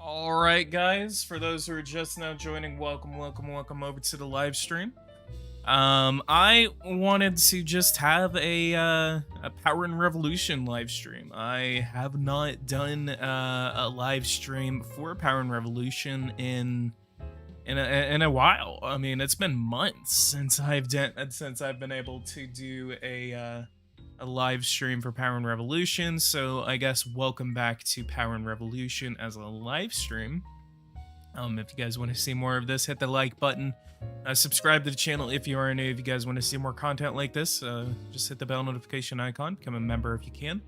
All right, guys. For those who are just now joining, welcome over to the live stream. I wanted to just have a Power and Revolution live stream. I have not done a live stream for Power and Revolution in a while. I mean, it's been months since I've been able to do a live stream for Power and Revolution. So I guess welcome back to Power and Revolution as a live stream. If you guys want to see more of this, hit the like button. Subscribe to the channel if you are new. If you guys want to see more content like this, just hit the bell notification icon. Become a member if you can.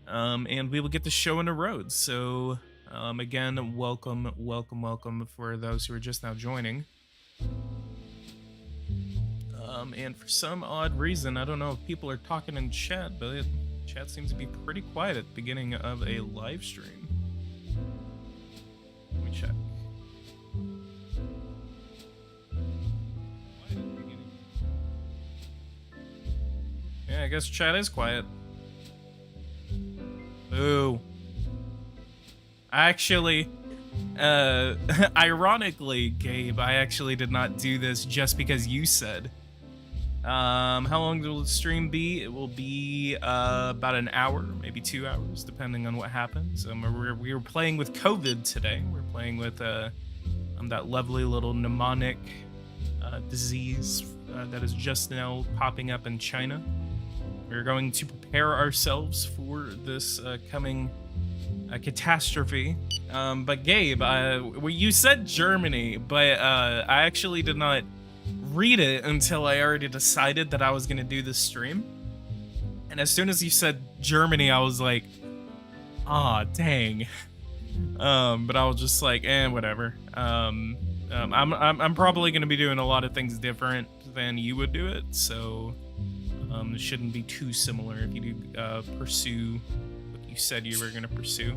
And we will get the show on the road. So again, welcome for those who are just now joining. And for some odd reason, I don't know if people are talking in chat, but chat seems to be pretty quiet at the beginning of a live stream. Let me check. Yeah, I guess chat is quiet. Ooh. Actually, ironically, Gabe, I actually did not do this just because you said. How long will the stream be? It will be about an hour, maybe 2 hours, depending on what happens. We were playing with COVID today. We're playing with that lovely little mnemonic disease that is just now popping up in China. We're going to prepare ourselves for this coming catastrophe. But Gabe, well, you said Germany, but I actually did not read it until I already decided that I was going to do this stream. And as soon as you said Germany, I was like, ah, dang. But I was just like, whatever. I'm probably going to be doing a lot of things different than you would do it, so it shouldn't be too similar if you do pursue what you said you were going to pursue.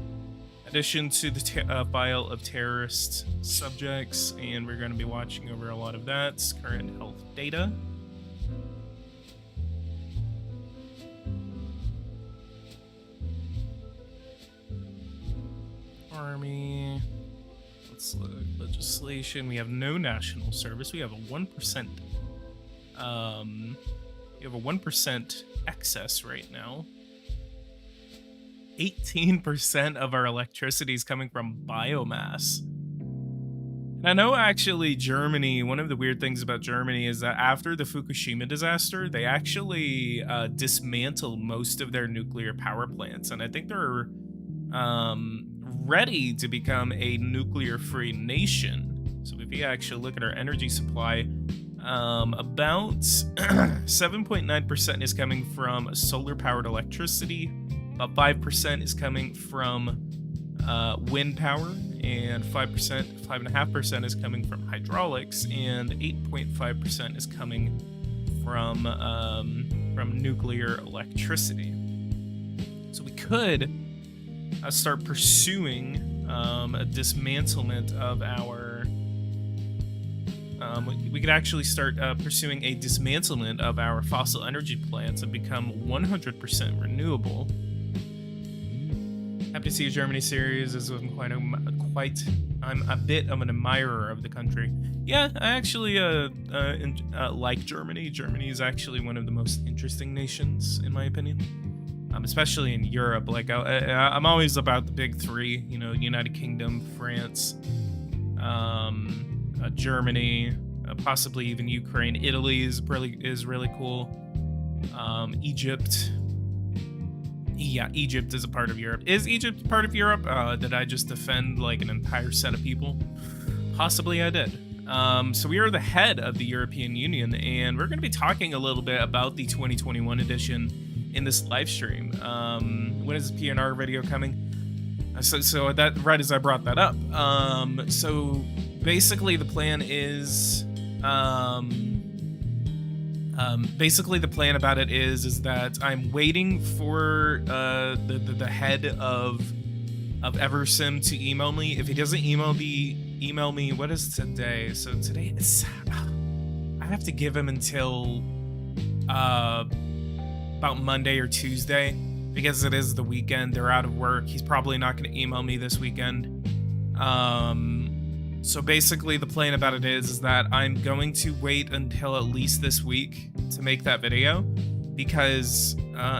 Addition to the file of terrorist subjects, and we're going to be watching over a lot of that. Current health data. Army. Let's look. Legislation. We have no national service. We have a 1%. We have a 1% excess right now. 18% of our electricity is coming from biomass. And I know actually Germany, one of the weird things about Germany is that after the Fukushima disaster, they actually dismantled most of their nuclear power plants. And I think they're ready to become a nuclear-free nation. So if you actually look at our energy supply, about 7.9% is coming from solar-powered electricity. About 5% is coming from wind power, and 5.5% is coming from hydraulics, and 8.5% is coming from nuclear electricity. So we could start pursuing a dismantlement of our. We could actually start pursuing a dismantlement of our fossil energy plants and become 100% renewable. Happy to see your Germany series. I'm a bit of an admirer of the country. Yeah, I actually like Germany. Germany is actually one of the most interesting nations, in my opinion. Especially in Europe. Like I'm always about the big three. You know, United Kingdom, France, Germany, possibly even Ukraine. Italy is really cool. Egypt. Yeah, Egypt is a part of Europe. Is Egypt part of Europe? Did I just offend like an entire set of people? Possibly I did. So we are the head of the European Union, and we're going to be talking a little bit about the 2021 edition in this live stream. When is the PNR video coming? So that right as I brought that up. So basically the plan is basically the plan about it is that I'm waiting for the head of Eversim to email me. If he doesn't email me, what is today? So today is I have to give him until about Monday or Tuesday because it is the weekend. They're out of work. He's probably not going to email me this weekend. So basically the plan about it is that I'm going to wait until at least this week to make that video, because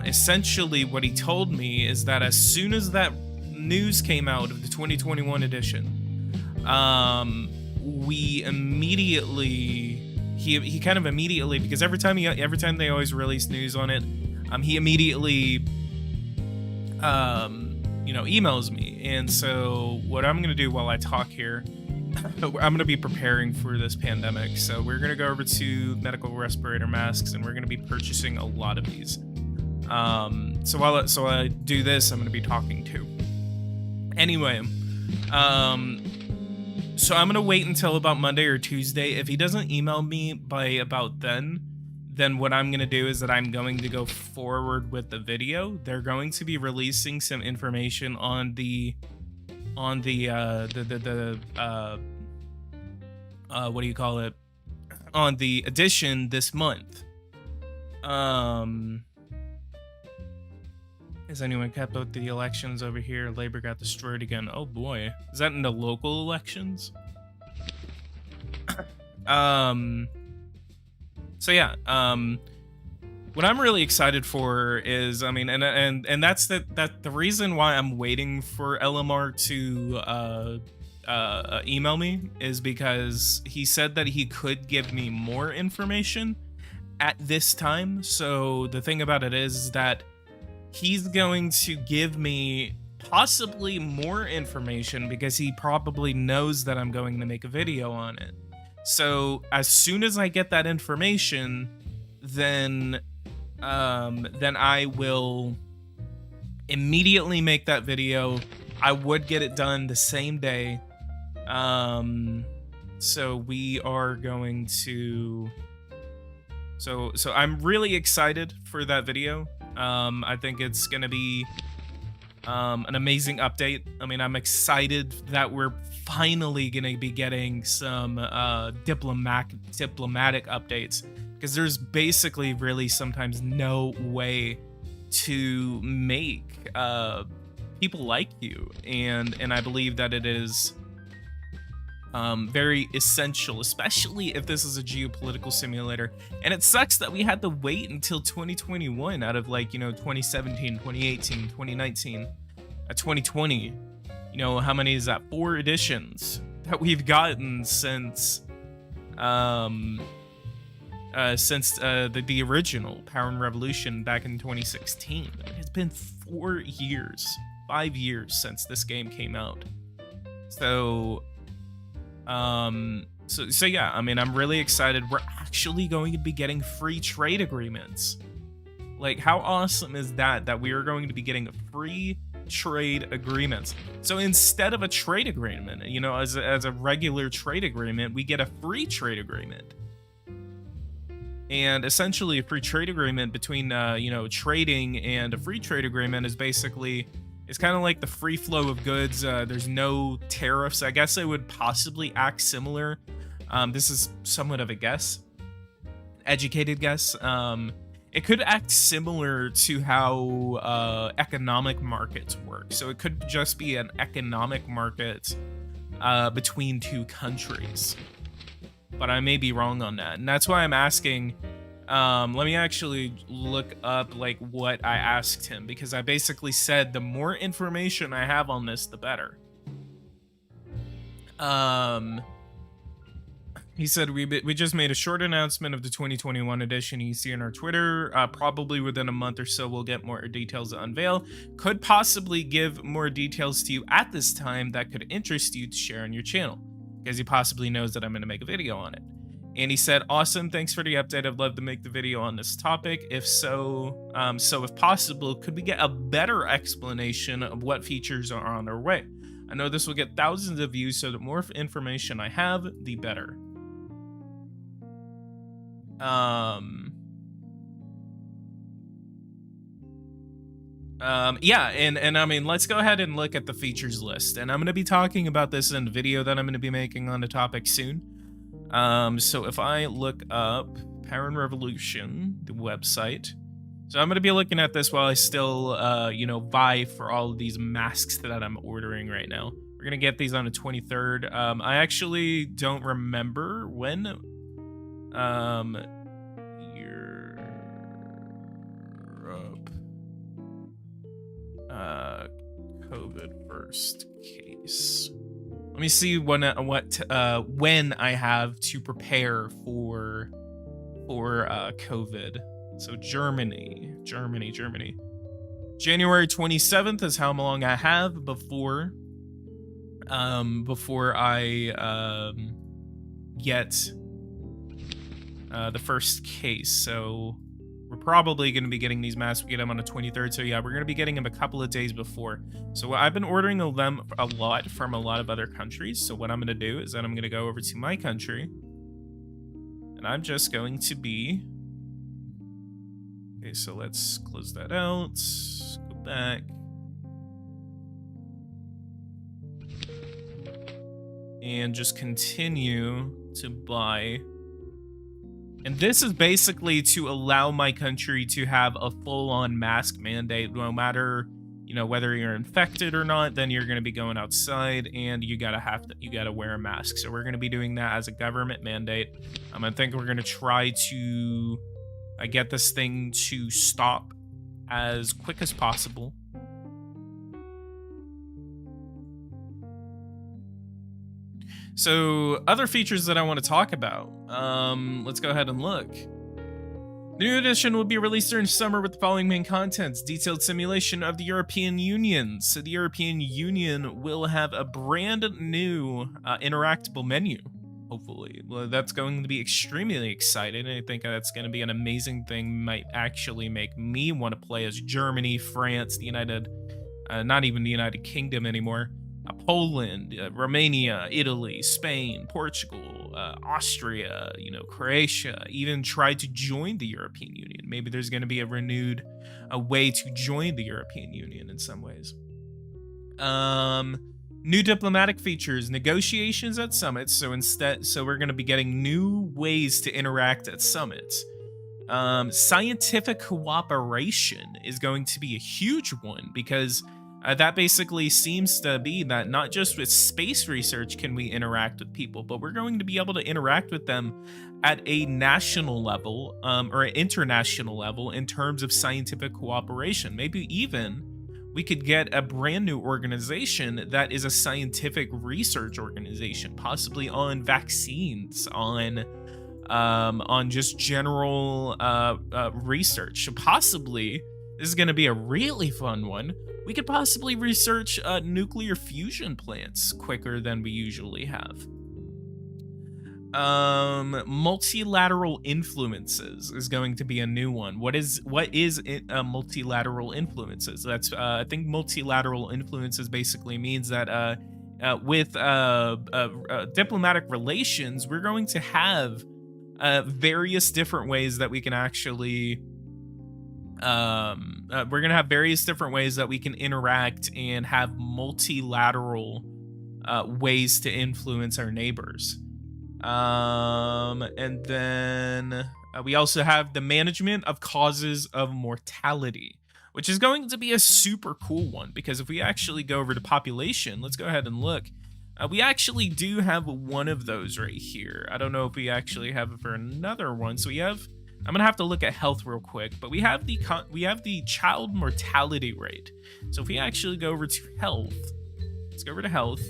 essentially what he told me is that as soon as that news came out of the 2021 edition, we immediately, he kind of immediately, because every time they always release news on it, he immediately emails me. And so what I'm gonna do while I talk here, I'm gonna be preparing for this pandemic. So we're gonna go over to medical respirator masks, and we're gonna be purchasing a lot of these. So while I do this, I'm gonna be talking too. Anyway, so I'm gonna wait until about Monday or Tuesday. If he doesn't email me by about then what I'm gonna do is that I'm going to go forward with the video. They're going to be releasing some information on the what do you call it? On the edition this month. Has anyone kept up the elections over here? Labor got destroyed again. Oh boy. Is that in the local elections? So yeah, what I'm really excited for is, I mean, and that's the reason why I'm waiting for LMR to email me, is because he said that he could give me more information at this time. So the thing about it is that he's going to give me possibly more information because he probably knows that I'm going to make a video on it. So as soon as I get that information, then I will immediately make that video. I would get it done the same day. So we are going to, so I'm really excited for that video. I think it's going to be an amazing update. I mean, I'm excited that we're finally going to be getting some diplomatic updates, because there's basically really sometimes no way to make people like you, and I believe that it is very essential, especially if this is a geopolitical simulator. And it sucks that we had to wait until 2021 out of, like, 2017, 2018, 2019, 2020. How many is that? 4 editions that we've gotten since the original Power and Revolution back in 2016. It's been 5 years since this game came out. So yeah, I mean, I'm really excited. We're actually going to be getting free trade agreements. Like, how awesome is that we are going to be getting free trade agreements? So instead of a trade agreement, as a regular trade agreement, we get a free trade agreement. And essentially a free trade agreement between trading, and a free trade agreement is basically, it's kind of like the free flow of goods. There's no tariffs. I guess it would possibly act similar. This is somewhat of a guess, educated guess. It could act similar to how economic markets work. So it could just be an economic market between 2 countries. But I may be wrong on that. And that's why I'm asking. Let me actually look up like what I asked him, because I basically said the more information I have on this, the better. He said, we just made a short announcement of the 2021 edition. You see on our Twitter, probably within a month or so we'll get more details to unveil. Could possibly give more details to you at this time that could interest you to share on your channel, because he possibly knows that I'm going to make a video on it. And he said, awesome, thanks for the update. I'd love to make the video on this topic. If so, if possible, could we get a better explanation of what features are on their way? I know this will get thousands of views, so the more information I have, the better. Yeah, and I mean, let's go ahead and look at the features list. And I'm going to be talking about this in a video that I'm going to be making on the topic soon. So if I look up Power and Revolution, the website, so I'm going to be looking at this while I still, vie for all of these masks that I'm ordering right now. We're gonna get these on the 23rd. I actually don't remember when Europe COVID first case. Let me see when I have to prepare for COVID. So Germany. January 27th is how long I have before I get the first case. So we're probably going to be getting these masks. We get them on the 23rd. So yeah, we're going to be getting them a couple of days before. So I've been ordering them a lot from a lot of other countries. So what I'm going to do is that I'm going to go over to my country, and I'm just going to be... Okay, so let's close that out. Go back. And just continue to buy. And this is basically to allow my country to have a full-on mask mandate. No matter, whether you're infected or not, then you're going to be going outside, and you gotta wear a mask. So we're going to be doing that as a government mandate. I think we're going to try to get this thing to stop as quick as possible. So, other features that I want to talk about. Let's go ahead and look. The new edition will be released during summer with the following main contents. Detailed simulation of the European Union. So the European Union will have a brand new interactable menu, hopefully. Well, that's going to be extremely exciting. I think that's going to be an amazing thing. Might actually make me want to play as Germany, France, the not even the United Kingdom anymore. Poland, Romania, Italy, Spain, Portugal, Austria, Croatia, even tried to join the European Union. Maybe there's going to be a way to join the European Union in some ways. New diplomatic features, negotiations at summits. So we're going to be getting new ways to interact at summits. Scientific cooperation is going to be a huge one, because that basically seems to be that not just with space research can we interact with people, but we're going to be able to interact with them at a national level or an international level in terms of scientific cooperation. Maybe even we could get a brand new organization that is a scientific research organization, possibly on vaccines, on just general research. So possibly this is going to be a really fun one. We could possibly research nuclear fusion plants quicker than we usually have. Multilateral influences is going to be a new one. What is multilateral influences? That's I think multilateral influences basically means that with diplomatic relations, we're going to have various different ways that we can actually we're gonna have various different ways that we can interact and have multilateral ways to influence our neighbors. And then we also have the management of causes of mortality, which is going to be a super cool one, because if we actually go over to population, let's go ahead and look. We actually do have one of those right here. I don't know if we actually have it for another one. So we have, I'm gonna have to look at health real quick, but we have the child mortality rate. So if we actually go over to health, let's go over to health.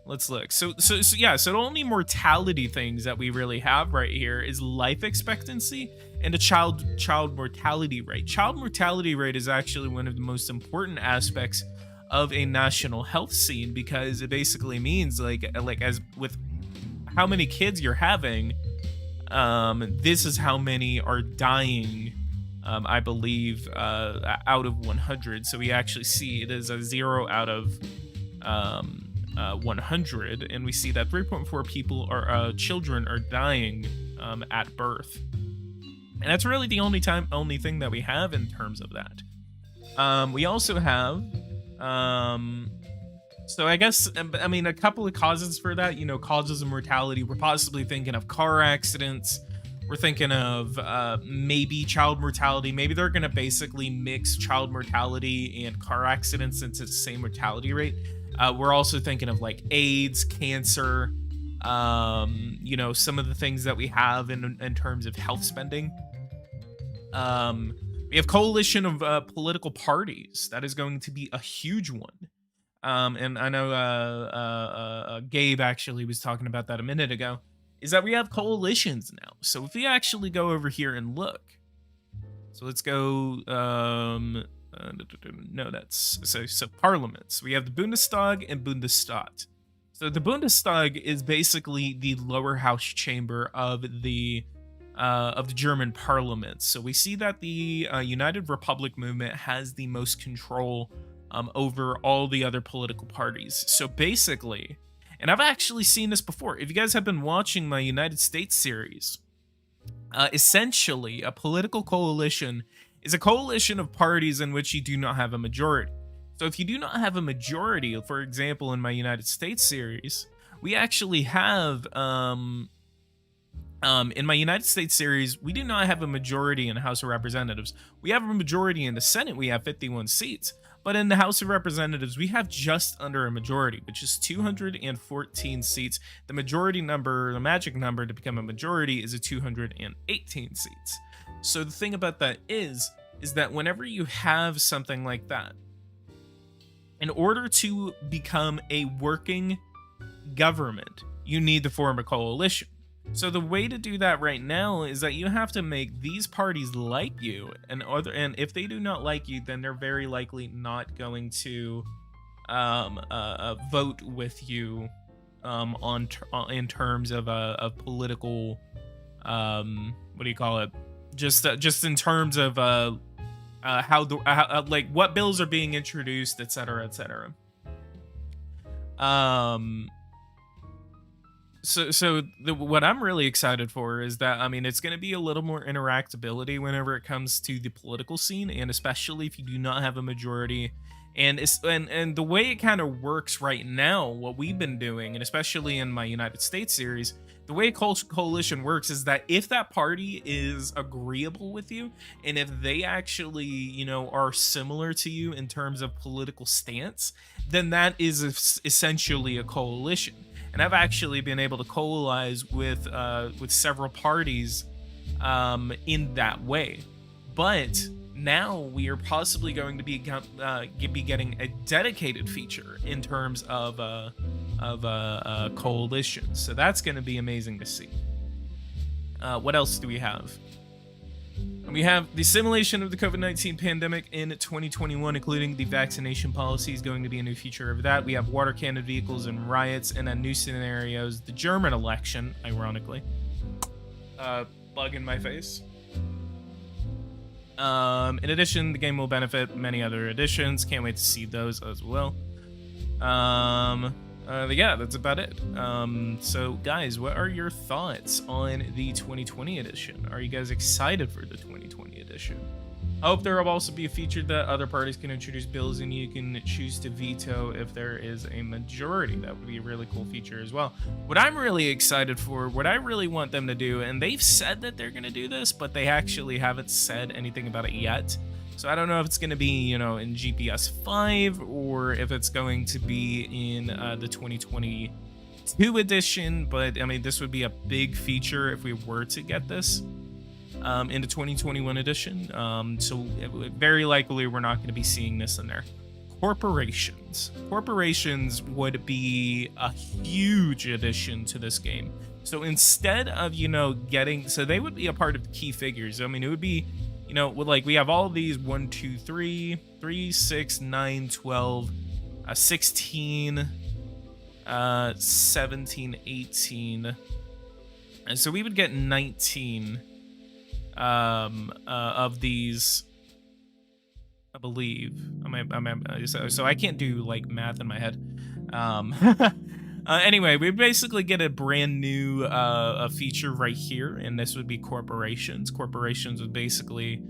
Let's look. So yeah, so the only mortality things that we really have right here is life expectancy and a child mortality rate. Child mortality rate is actually one of the most important aspects of a national health scene, because it basically means like as with how many kids you're having, this is how many are dying, I believe, out of 100. So we actually see it is a 0 out of 100, and we see that 3.4 people are children are dying at birth, and that's really the only thing that we have in terms of that. We also have so I guess, I mean, a couple of causes for that, causes of mortality. We're possibly thinking of car accidents. We're thinking of maybe child mortality. Maybe they're going to basically mix child mortality and car accidents into the same mortality rate. We're also thinking of like AIDS, cancer, some of the things that we have in terms of health spending. We have coalition of political parties. That is going to be a huge one. And I know Gabe actually was talking about that a minute ago. Is that we have coalitions now. So if we actually go over here and look, so let's go. No, that's so parliaments. We have the Bundestag and Bundesrat. So the Bundestag is basically the lower house chamber of the German parliament. So we see that the United Republic movement has the most control over all the other political parties. So basically, and I've actually seen this before. If you guys have been watching my United States series, essentially a political coalition is a coalition of parties in which you do not have a majority. So if you do not have a majority, for example, in my United States series, we actually have in my United States series, we do not have a majority in the House of Representatives. We have a majority in the Senate. We have 51 seats. But in the House of Representatives, we have just under a majority, which is 214 seats. The majority number, the magic number to become a majority, is a 218 seats. So the thing about that is that whenever you have something like that, in order to become a working government, you need to form a coalition. So the way to do that right now is that you have to make these parties like you, and if they do not like you, then they're very likely not going to vote with you in terms of political what do you call it? Just in terms of how what bills are being introduced, etc., etc. What I'm really excited for is that, I mean, it's going to be a little more interactability whenever it comes to the political scene, and especially if you do not have a majority. And the way it kind of works right now, what we've been doing, and especially in my United States series, the way coalition works is that if that party is agreeable with you, and if they actually, are similar to you in terms of political stance, then that is essentially a coalition. And I've actually been able to coalesce with several parties in that way. But now we are possibly going to be getting a dedicated feature in terms of coalitions. So that's going to be amazing to see. What else do we have? We have the simulation of the COVID-19 pandemic in 2021, including the vaccination policy, is going to be a new feature of that. We have water cannon vehicles and riots, and then new scenarios. The German election, ironically. Bug in my face. In addition, the game will benefit many other editions. Can't wait to see those as well. Yeah, that's about it. So guys, what are your thoughts on the 2020 edition? Are you guys excited for the 2020 edition? I hope there will also be a feature that other parties can introduce bills and you can choose to veto if there is a majority. That would be a really cool feature as well. What I'm really excited for, what I really want them to do, and they've said that they're going to do this, but they actually haven't said anything about it yet. So I don't know if it's going to be, in GPS 5 or if it's going to be in the 2022 edition. But I mean, this would be a big feature if we were to get this in the 2021 edition. So very likely we're not going to be seeing this in there. Corporations would be a huge addition to this game. So instead of, so they would be a part of the key figures. I mean, it would be, we have all these 1, 2, 3, 6, 9, 12, 16, 17, 18. And so we would get 19 of these, I believe. So I can't do math in my head. Anyway, we basically get a brand new a feature right here, and this would be corporations. Corporations would basically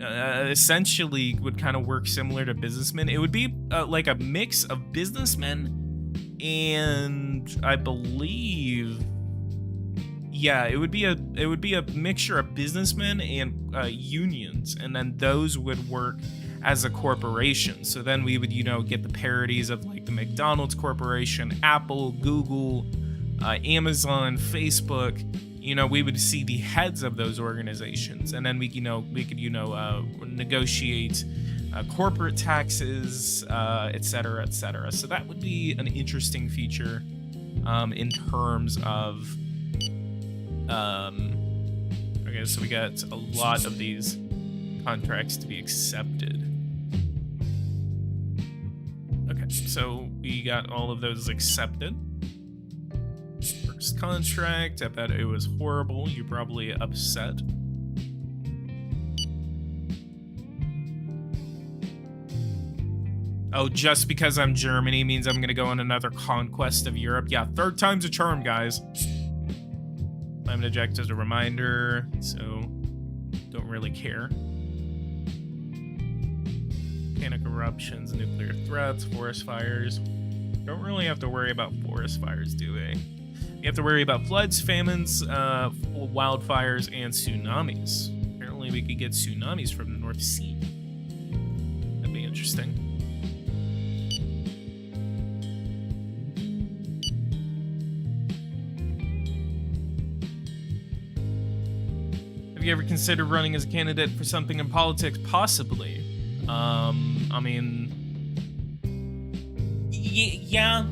essentially would kind of work similar to businessmen. It would be like a mix of businessmen and I believe, yeah, it would be a mixture of businessmen and unions, and then those would work as a corporation. So then we would, get the parodies of like the McDonald's Corporation, Apple, Google, Amazon, Facebook. We would see the heads of those organizations, and then we could negotiate corporate taxes, et cetera, et cetera. So that would be an interesting feature in terms of okay, so we got a lot of these contracts to be accepted. Okay, so we got all of those accepted. First contract, I bet it was horrible. You're probably upset. Oh, just because I'm Germany means I'm gonna go on another conquest of Europe. Yeah, third time's a charm, guys. I'm gonna eject as a reminder, so don't really care. Volcanic eruptions, nuclear threats, forest fires. Don't really have to worry about forest fires, do we? We have to worry about floods, famines, wildfires, and tsunamis. Apparently we could get tsunamis from the North Sea. That'd be interesting. Have you ever considered running as a candidate for something in politics? Possibly. I mean... yeah.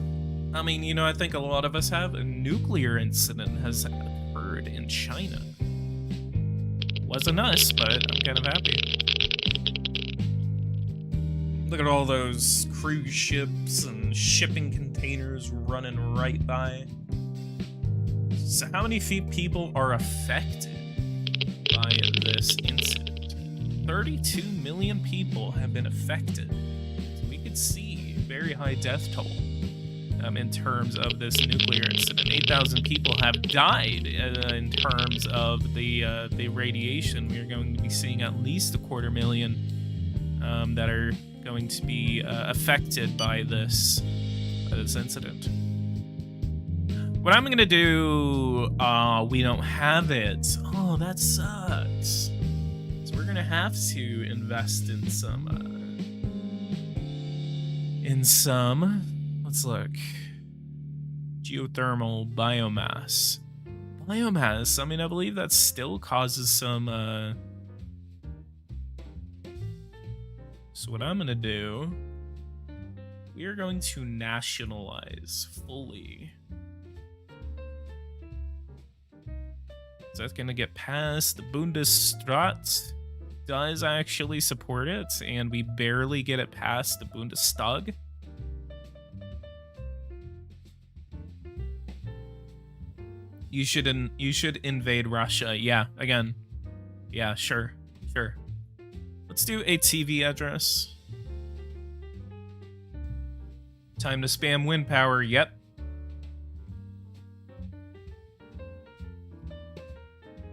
I mean, I think a lot of us have. A nuclear incident has occurred in China. Wasn't us, but I'm kind of happy. Look at all those cruise ships and shipping containers running right by. So how many people are affected by this incident? 32 million people have been affected. So we could see very high death toll. In terms of this nuclear incident, 8,000 people have died. In terms of the radiation, we are going to be seeing at least 250,000 that are going to be affected by this incident. What I'm gonna do? We don't have it. Oh, that sucks. So we're gonna have to invest in some. Let's look. Geothermal biomass. Biomass, I mean, I believe that still causes some, So what I'm gonna do, we are going to nationalize fully. So that's gonna get passed. The Bundesrat does actually support it, and we barely get it past the Bundestag. You should invade Russia. Yeah, again. Yeah, sure. Let's do a TV address. Time to spam wind power. Yep.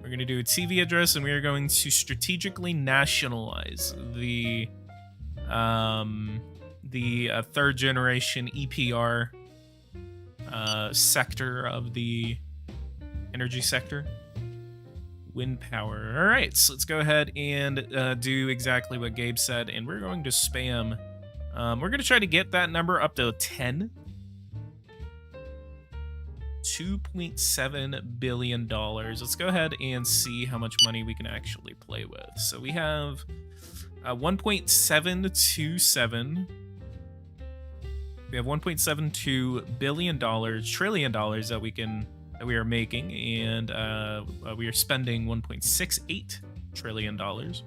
We're going to do a TV address, and we are going to strategically nationalize the third generation EPR sector of the energy sector. Wind power. All right, so let's go ahead and do exactly what Gabe said, and we're going to spam. We're going to try to get that number up to 10. $2.7 billion. Let's go ahead and see how much money we can actually play with. So we have 1.727. We have $1.72 billion, trillion dollars that we are making, and we are spending $1.68 trillion. So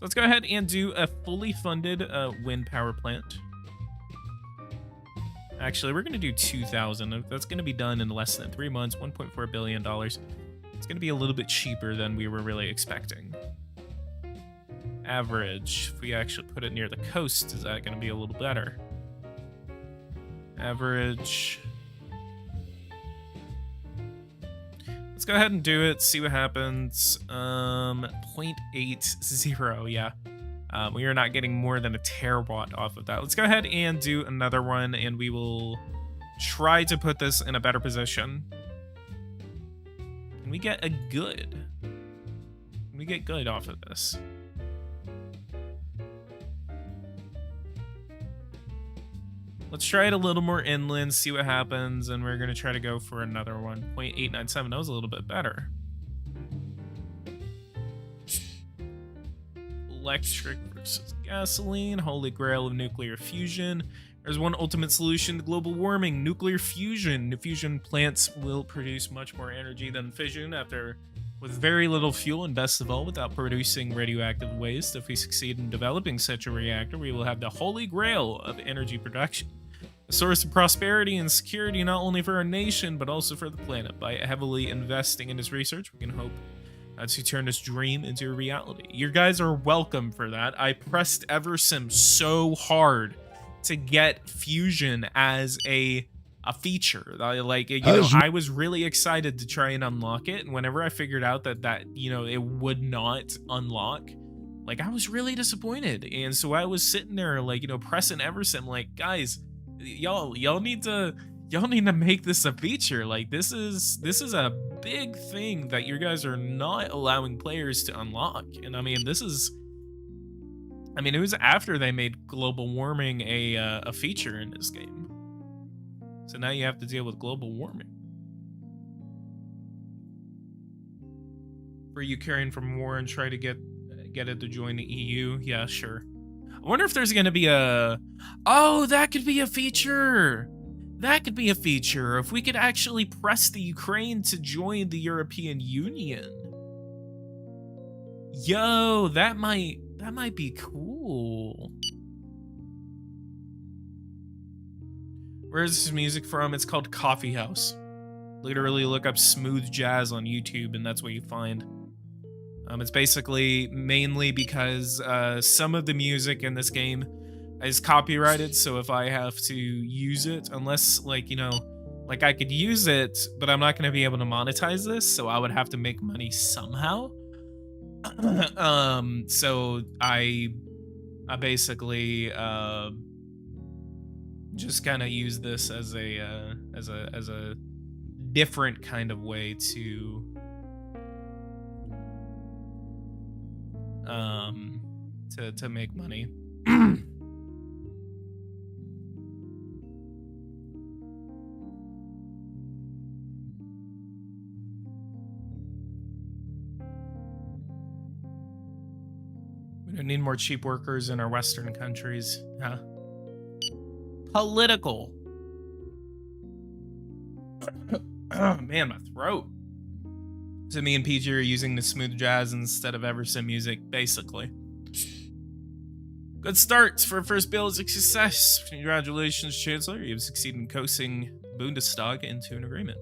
let's go ahead and do a fully funded wind power plant. Actually, we're going to do 2,000. That's going to be done in less than 3 months, $1.4 billion. It's going to be a little bit cheaper than we were really expecting. Average, if we actually put it near the coast, is that going to be a little better? Average. Let's go ahead and do it, see what happens. 0.80, yeah. We are not getting more than a terawatt off of that. Let's go ahead and do another one, and we will try to put this in a better position. Can we get a good? Can we get good off of this? Let's try it a little more inland, see what happens, and we're going to try to go for another one. 0.897, that was a little bit better. Electric versus gasoline, holy grail of nuclear fusion. There's one ultimate solution to global warming, nuclear fusion. Fusion plants will produce much more energy than fission with very little fuel, and best of all, without producing radioactive waste. If we succeed in developing such a reactor, we will have the holy grail of energy production. A source of prosperity and security not only for our nation, but also for the planet. By heavily investing in this research, we can hope to turn this dream into a reality. You guys are welcome for that. I pressed Eversim so hard to get fusion as a feature. Like, you know, I was really excited to try and unlock it, and whenever I figured out that you know, it would not unlock, like, I was really disappointed. And so I was sitting there, like, you know, pressing Eversim, like, guys, y'all need to make this a feature. Like, this is a big thing that you guys are not allowing players to unlock. And I mean, it was after they made global warming a feature in this game. So now you have to deal with global warming. For Ukraine from war and try to get it to join the EU. Yeah, sure. I wonder if there's gonna be oh, that could be a feature. That could be a feature if we could actually press the Ukraine to join the European Union. Yo, that might be cool. Where's this music from? It's called Coffee House. Literally look up smooth jazz on YouTube and that's what you find. It's basically mainly because some of the music in this game is copyrighted, so if I have to use it, unless, like, you know, like, I could use it, but I'm not going to be able to monetize this, so I would have to make money somehow. So I basically just kind of use this as a different kind of way to make money. We don't need more cheap workers in our Western countries. Huh? Political. Oh man, my throat. So me and PG are using the smooth jazz instead of Eversim music, basically. Good start for first bill is a success. Congratulations, Chancellor. You've succeeded in coaxing Bundestag into an agreement.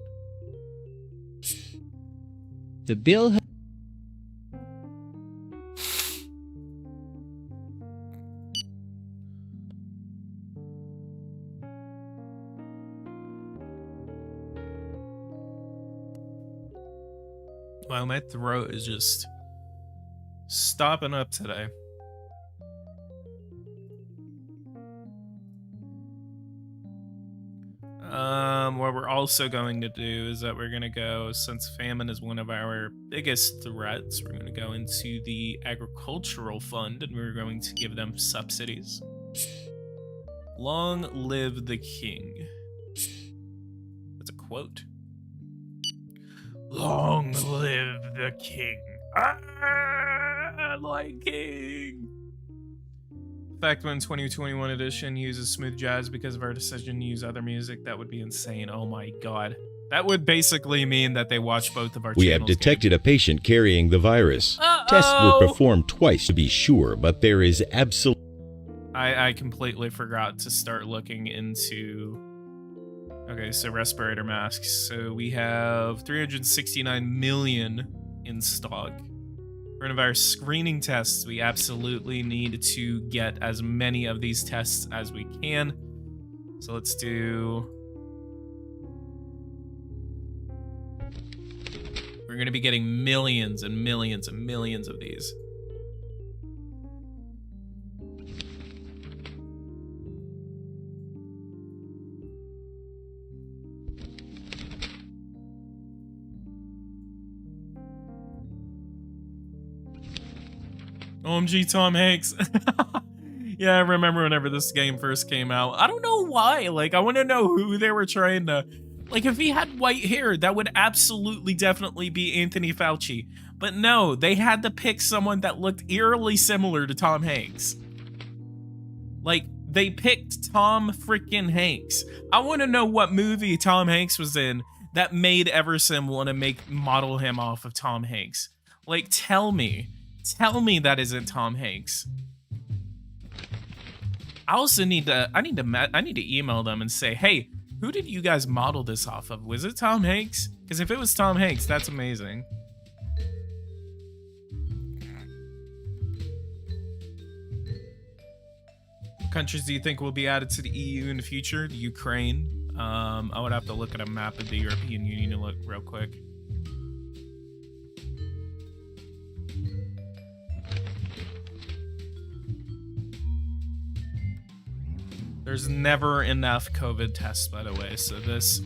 The bill. Wow, my throat is just stopping up today. What we're also going to do is that we're going to go, since famine is one of our biggest threats, we're going to go into the agricultural fund and we're going to give them subsidies. Long live the king. That's a quote. Long live the king. Like king. Fact when 2021 edition uses smooth jazz because of our decision to use other music, that would be insane. Oh my god. That would basically mean that they watch both of our channels. We have detected a patient carrying the virus. Tests were performed twice to be sure, but there is absolutely... I completely forgot to start looking into... Okay, so respirator masks. So we have 369 million in stock. Coronavirus screening tests. We absolutely need to get as many of these tests as we can. So let's do... We're going to be getting millions and millions and millions of these. OMG Tom Hanks. Yeah, I remember whenever this game first came out. I don't know why. Like, I want to know who they were trying to... Like, if he had white hair, that would absolutely definitely be Anthony Fauci. But no, they had to pick someone that looked eerily similar to Tom Hanks. Like, they picked Tom freaking Hanks. I want to know what movie Tom Hanks was in that made Everson want to model him off of Tom Hanks. Like, tell me that isn't Tom Hanks. I also need to email them and say, hey, who did you guys model this off of? Was it Tom Hanks? Because if it was Tom Hanks, that's amazing. What countries do you think will be added to the EU in the future? The Ukraine. I would have to look at a map of the European Union to look real quick. There's never enough COVID tests, by the way. So this,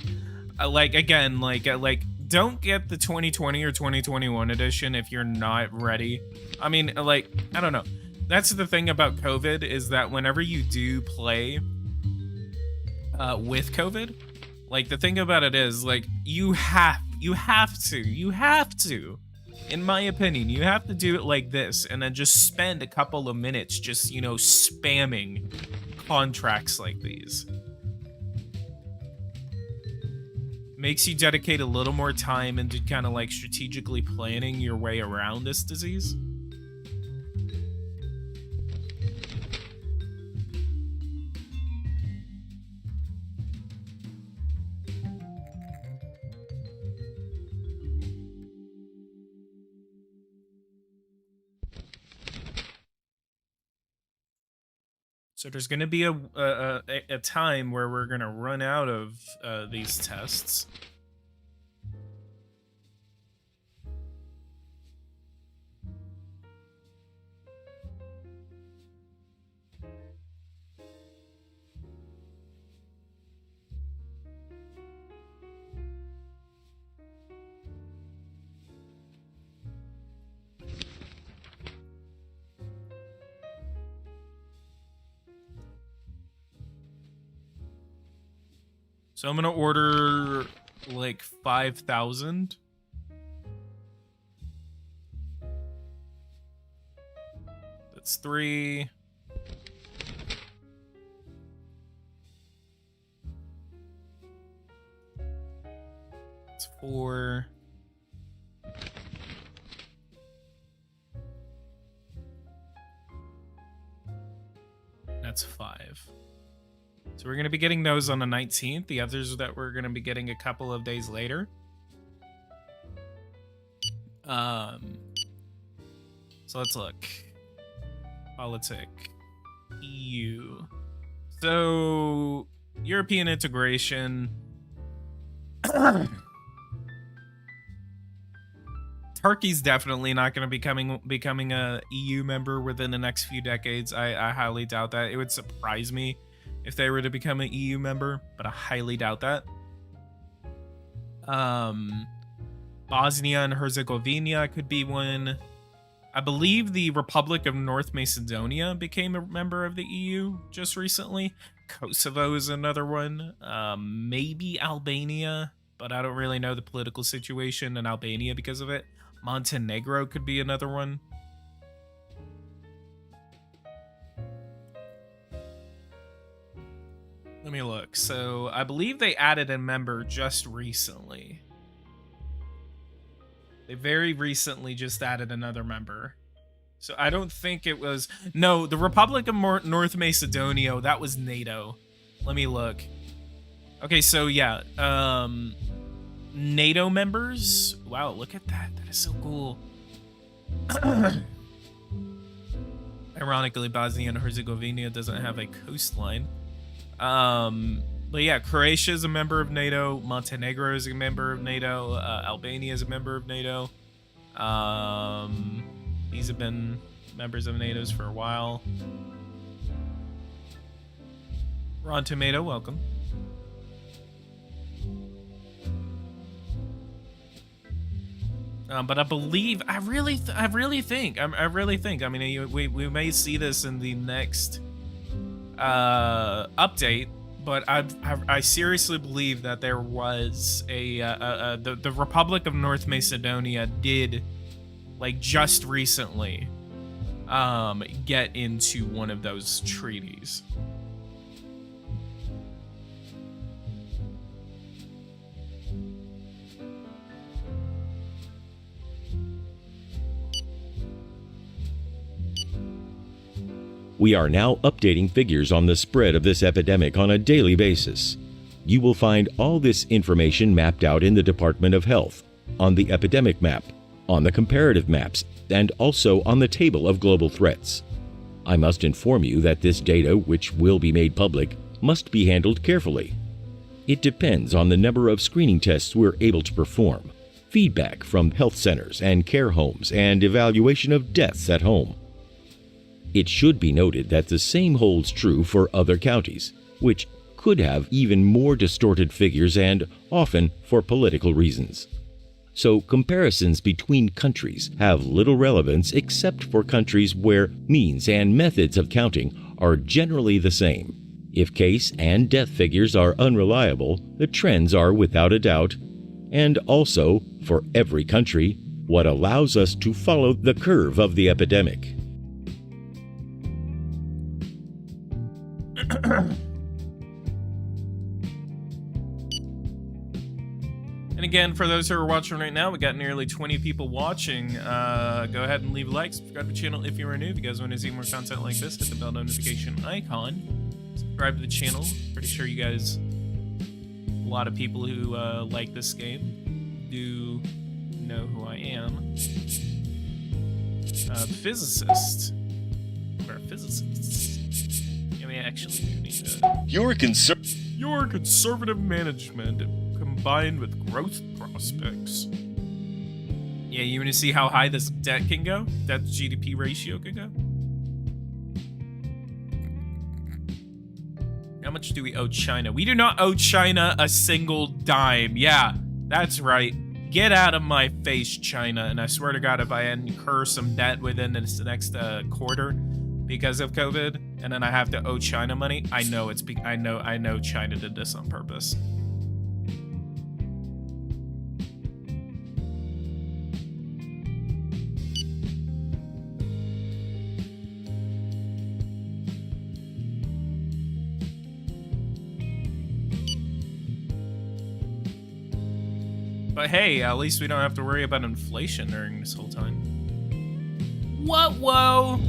don't get the 2020 or 2021 edition if you're not ready. I mean, I don't know. That's the thing about COVID is that whenever you do play with COVID, like, the thing about it is, like, you have to, in my opinion, you have to do it like this and then just spend a couple of minutes just, you know, spamming contracts like these. Makes you dedicate a little more time into kind of like strategically planning your way around this disease. So there's going to be a time where we're going to run out of these tests. So I'm gonna order like 5,000. That's 3. That's 4. That's 5. So we're going to be getting those on the 19th. The others that we're going to be getting a couple of days later. So let's look. Politic. EU. So European integration. Turkey's definitely not going to be becoming a EU member within the next few decades. I highly doubt that. It would surprise me if they were to become an EU member, but I highly doubt that. Bosnia and Herzegovina could be one. I believe the Republic of North Macedonia became a member of the EU just recently. Kosovo is another one. Maybe Albania, but I don't really know the political situation in Albania because of it. Montenegro could be another one. Let me look. So I believe they added a member just recently. They very recently just added another member. So I don't think it was... No, the Republic of North Macedonia, that was NATO. Let me look. Okay, so yeah. NATO members. Wow, look at that. That is so cool. Ironically, Bosnia and Herzegovina doesn't have a coastline. But yeah, Croatia is a member of NATO. Montenegro is a member of NATO. Albania is a member of NATO. These have been members of NATO's for a while. Ron Tomato, welcome. But I believe, I really think. I mean, we may see this in the next update, but I seriously believe that there was the Republic of North Macedonia did, like, just recently get into one of those treaties. We are now updating figures on the spread of this epidemic on a daily basis. You will find all this information mapped out in the Department of Health, on the epidemic map, on the comparative maps, and also on the table of global threats. I must inform you that this data, which will be made public, must be handled carefully. It depends on the number of screening tests we're able to perform, feedback from health centers and care homes, and evaluation of deaths at home. It should be noted that the same holds true for other counties, which could have even more distorted figures and often for political reasons. So comparisons between countries have little relevance except for countries where means and methods of counting are generally the same. If case and death figures are unreliable, the trends are without a doubt, and also, for every country, what allows us to follow the curve of the epidemic. And again, for those who are watching right now, we got nearly 20 people watching. Go ahead and leave a like, subscribe to the channel if you are new. If you guys want to see more content like this, hit the bell notification icon. Subscribe to the channel. Pretty sure you guys, a lot of people who like this game, do know who I am. Physicist. Or physicists. Yeah, we actually do need Your conservative management combined with growth prospects. Yeah, you want to see how high this debt can go? Debt to GDP ratio can go? How much do we owe China? We do not owe China a single dime. Yeah, that's right. Get out of my face, China. And I swear to God, if I incur some debt within this next quarter because of COVID, and then I have to owe China money, I know I know China did this on purpose. But hey, at least we don't have to worry about inflation during this whole time. Whoa!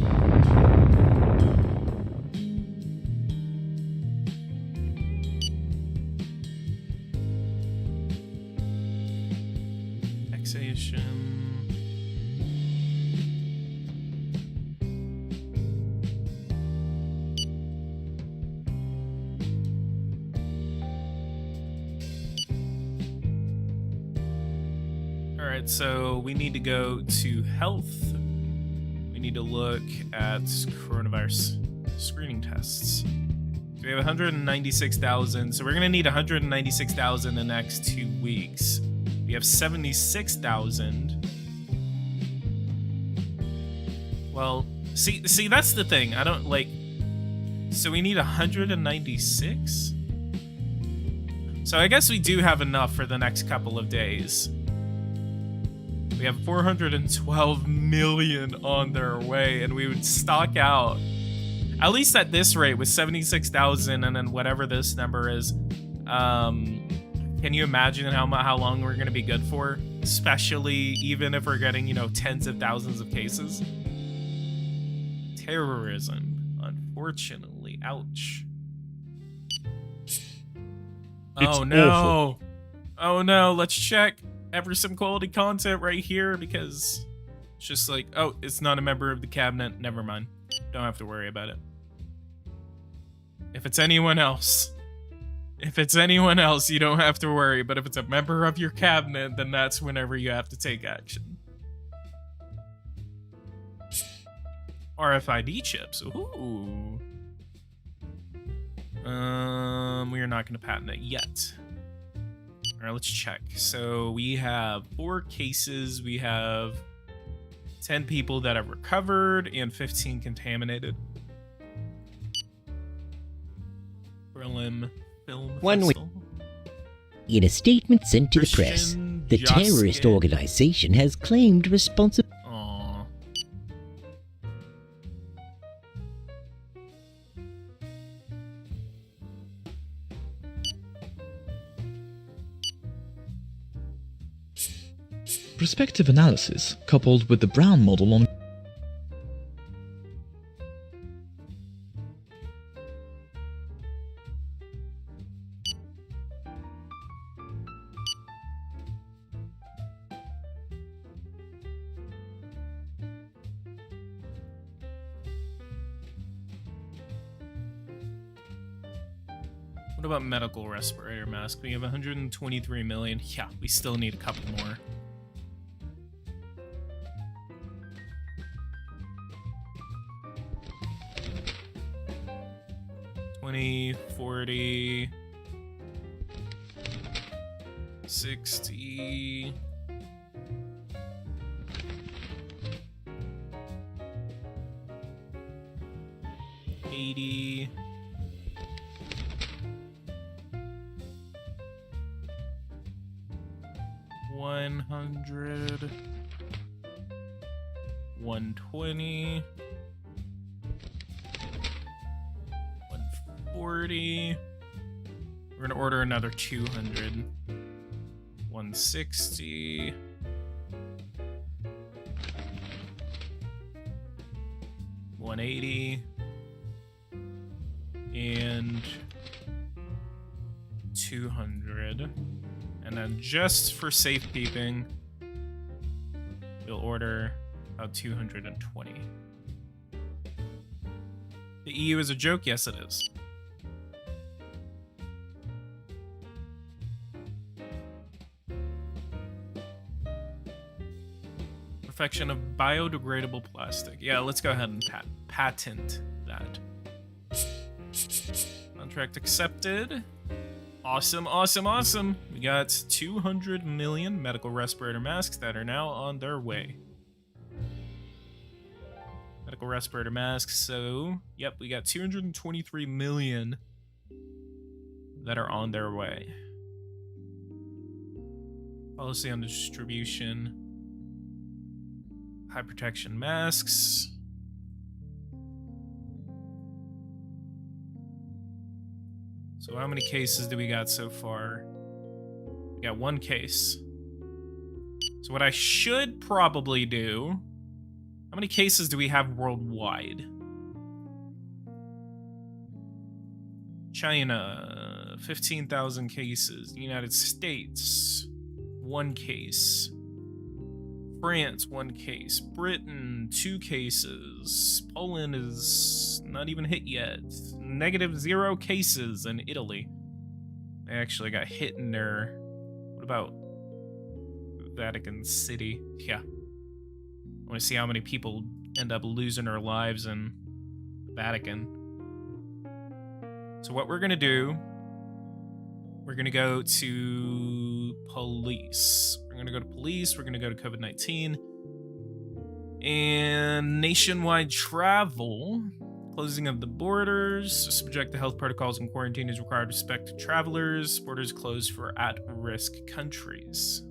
Taxation. Alright, so we need to go to health. We need to look at coronavirus screening tests. So we have 196,000, so we're going to need 196,000 in the next 2 weeks. We have 76,000. Well, see, that's the thing. I don't like. So we need 196. So I guess we do have enough for the next couple of days. We have 412 million on their way, and we would stock out, at least at this rate, with 76,000, and then whatever this number is. Can you imagine how long we're going to be good for? Especially even if we're getting, you know, tens of thousands of cases. Terrorism, unfortunately. Ouch. Oh no. Awful. Oh no, let's check for some quality content right here, because it's just like, oh, it's not a member of the cabinet. Never mind. Don't have to worry about it. If it's anyone else, you don't have to worry. But if it's a member of your cabinet, then that's whenever you have to take action. RFID chips. Ooh. We are not going to patent it yet. All right, let's check. So we have 4 cases. We have 10 people that have recovered and 15 contaminated. Prelim Film One week. Festival. In a statement sent to the press, Christian the terrorist Joske. organization has claimed responsibility. Aw. Prospective analysis, coupled with the Brown model on What about medical respirator mask? We have 123 million. Yeah, we still need a couple more. $20, $40, $60. $80. $100. $120. $140. We're gonna order another 200. $160. $180. And 200. And then just for safekeeping, we'll order about 220. The EU is a joke? Yes, it is. Perfection of biodegradable plastic. Yeah, let's go ahead and patent that. Contract accepted. Awesome, awesome, awesome. We got 200 million medical respirator masks that are now on their way. Medical respirator masks, so, yep, we got 223 million that are on their way. Policy on distribution. High protection masks. So how many cases do we got so far? We got one case. So what I should probably do... How many cases do we have worldwide? China, 15,000 cases. United States, 1 case. France, 1 case. Britain, 2 cases. Poland is not even hit yet. -0 cases in Italy. They actually got hit in their... What about Vatican City? Yeah. I want to see how many people end up losing their lives in the Vatican. So what we're going to do... We're going to go to police. We're going to go to police. We're going to go to COVID-19. And nationwide travel. Closing of the borders. Subject to health protocols and quarantine is required with respect to travelers. Borders closed for at-risk countries.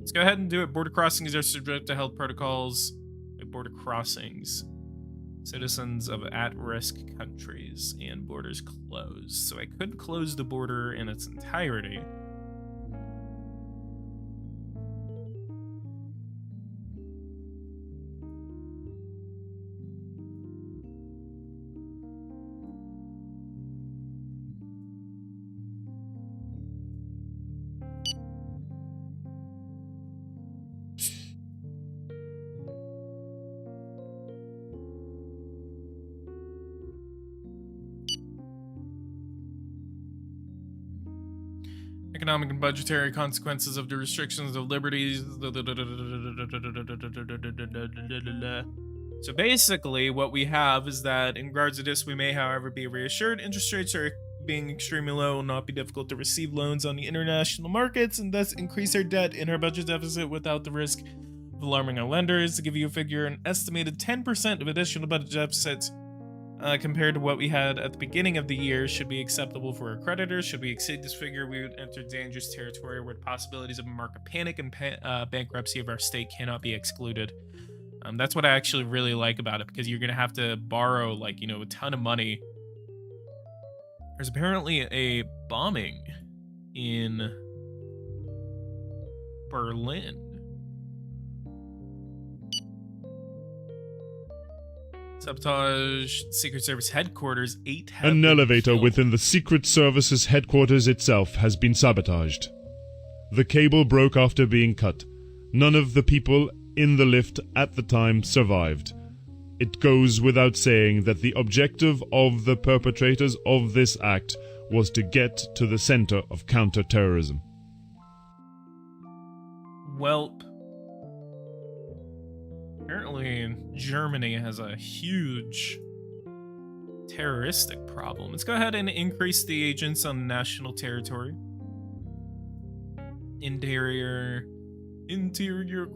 Let's go ahead and do it. Border crossings are subject to health protocols. Border crossings. Citizens of at-risk countries and borders closed. So I could close the border in its entirety. Economic and budgetary consequences of the restrictions of liberties. So basically, what we have is that in regards to this, we may, however, be reassured interest rates are being extremely low, will not be difficult to receive loans on the international markets, and thus increase our debt and our budget deficit without the risk of alarming our lenders. To give you a figure, an estimated 10% of additional budget deficits compared to what we had at the beginning of the year should be acceptable for our creditors. Should we exceed this figure, we would enter dangerous territory where the possibilities of a market panic and bankruptcy of our state cannot be excluded. That's what I actually really like about it, because you're going to have to borrow, like, a ton of money. There's apparently a bombing in Berlin. Sabotage Secret Service headquarters. 8 have An been elevator killed. within the Secret Service's headquarters itself has been sabotaged. The cable broke after being cut. None of the people in the lift at the time survived. It goes without saying that the objective of the perpetrators of this act was to get to the center of counterterrorism. Welp. Apparently, Germany has a huge terroristic problem. Let's go ahead and increase the agents on national territory. Interior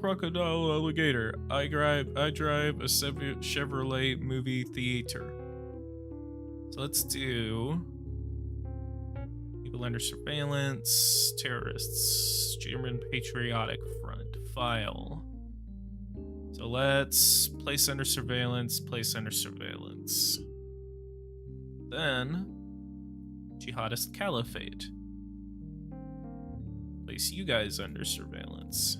crocodile alligator. I drive a Chevrolet movie theater. So let's do people under surveillance, terrorists, German Patriotic Front, file. So let's place under surveillance, Then, Jihadist Caliphate. Place you guys under surveillance.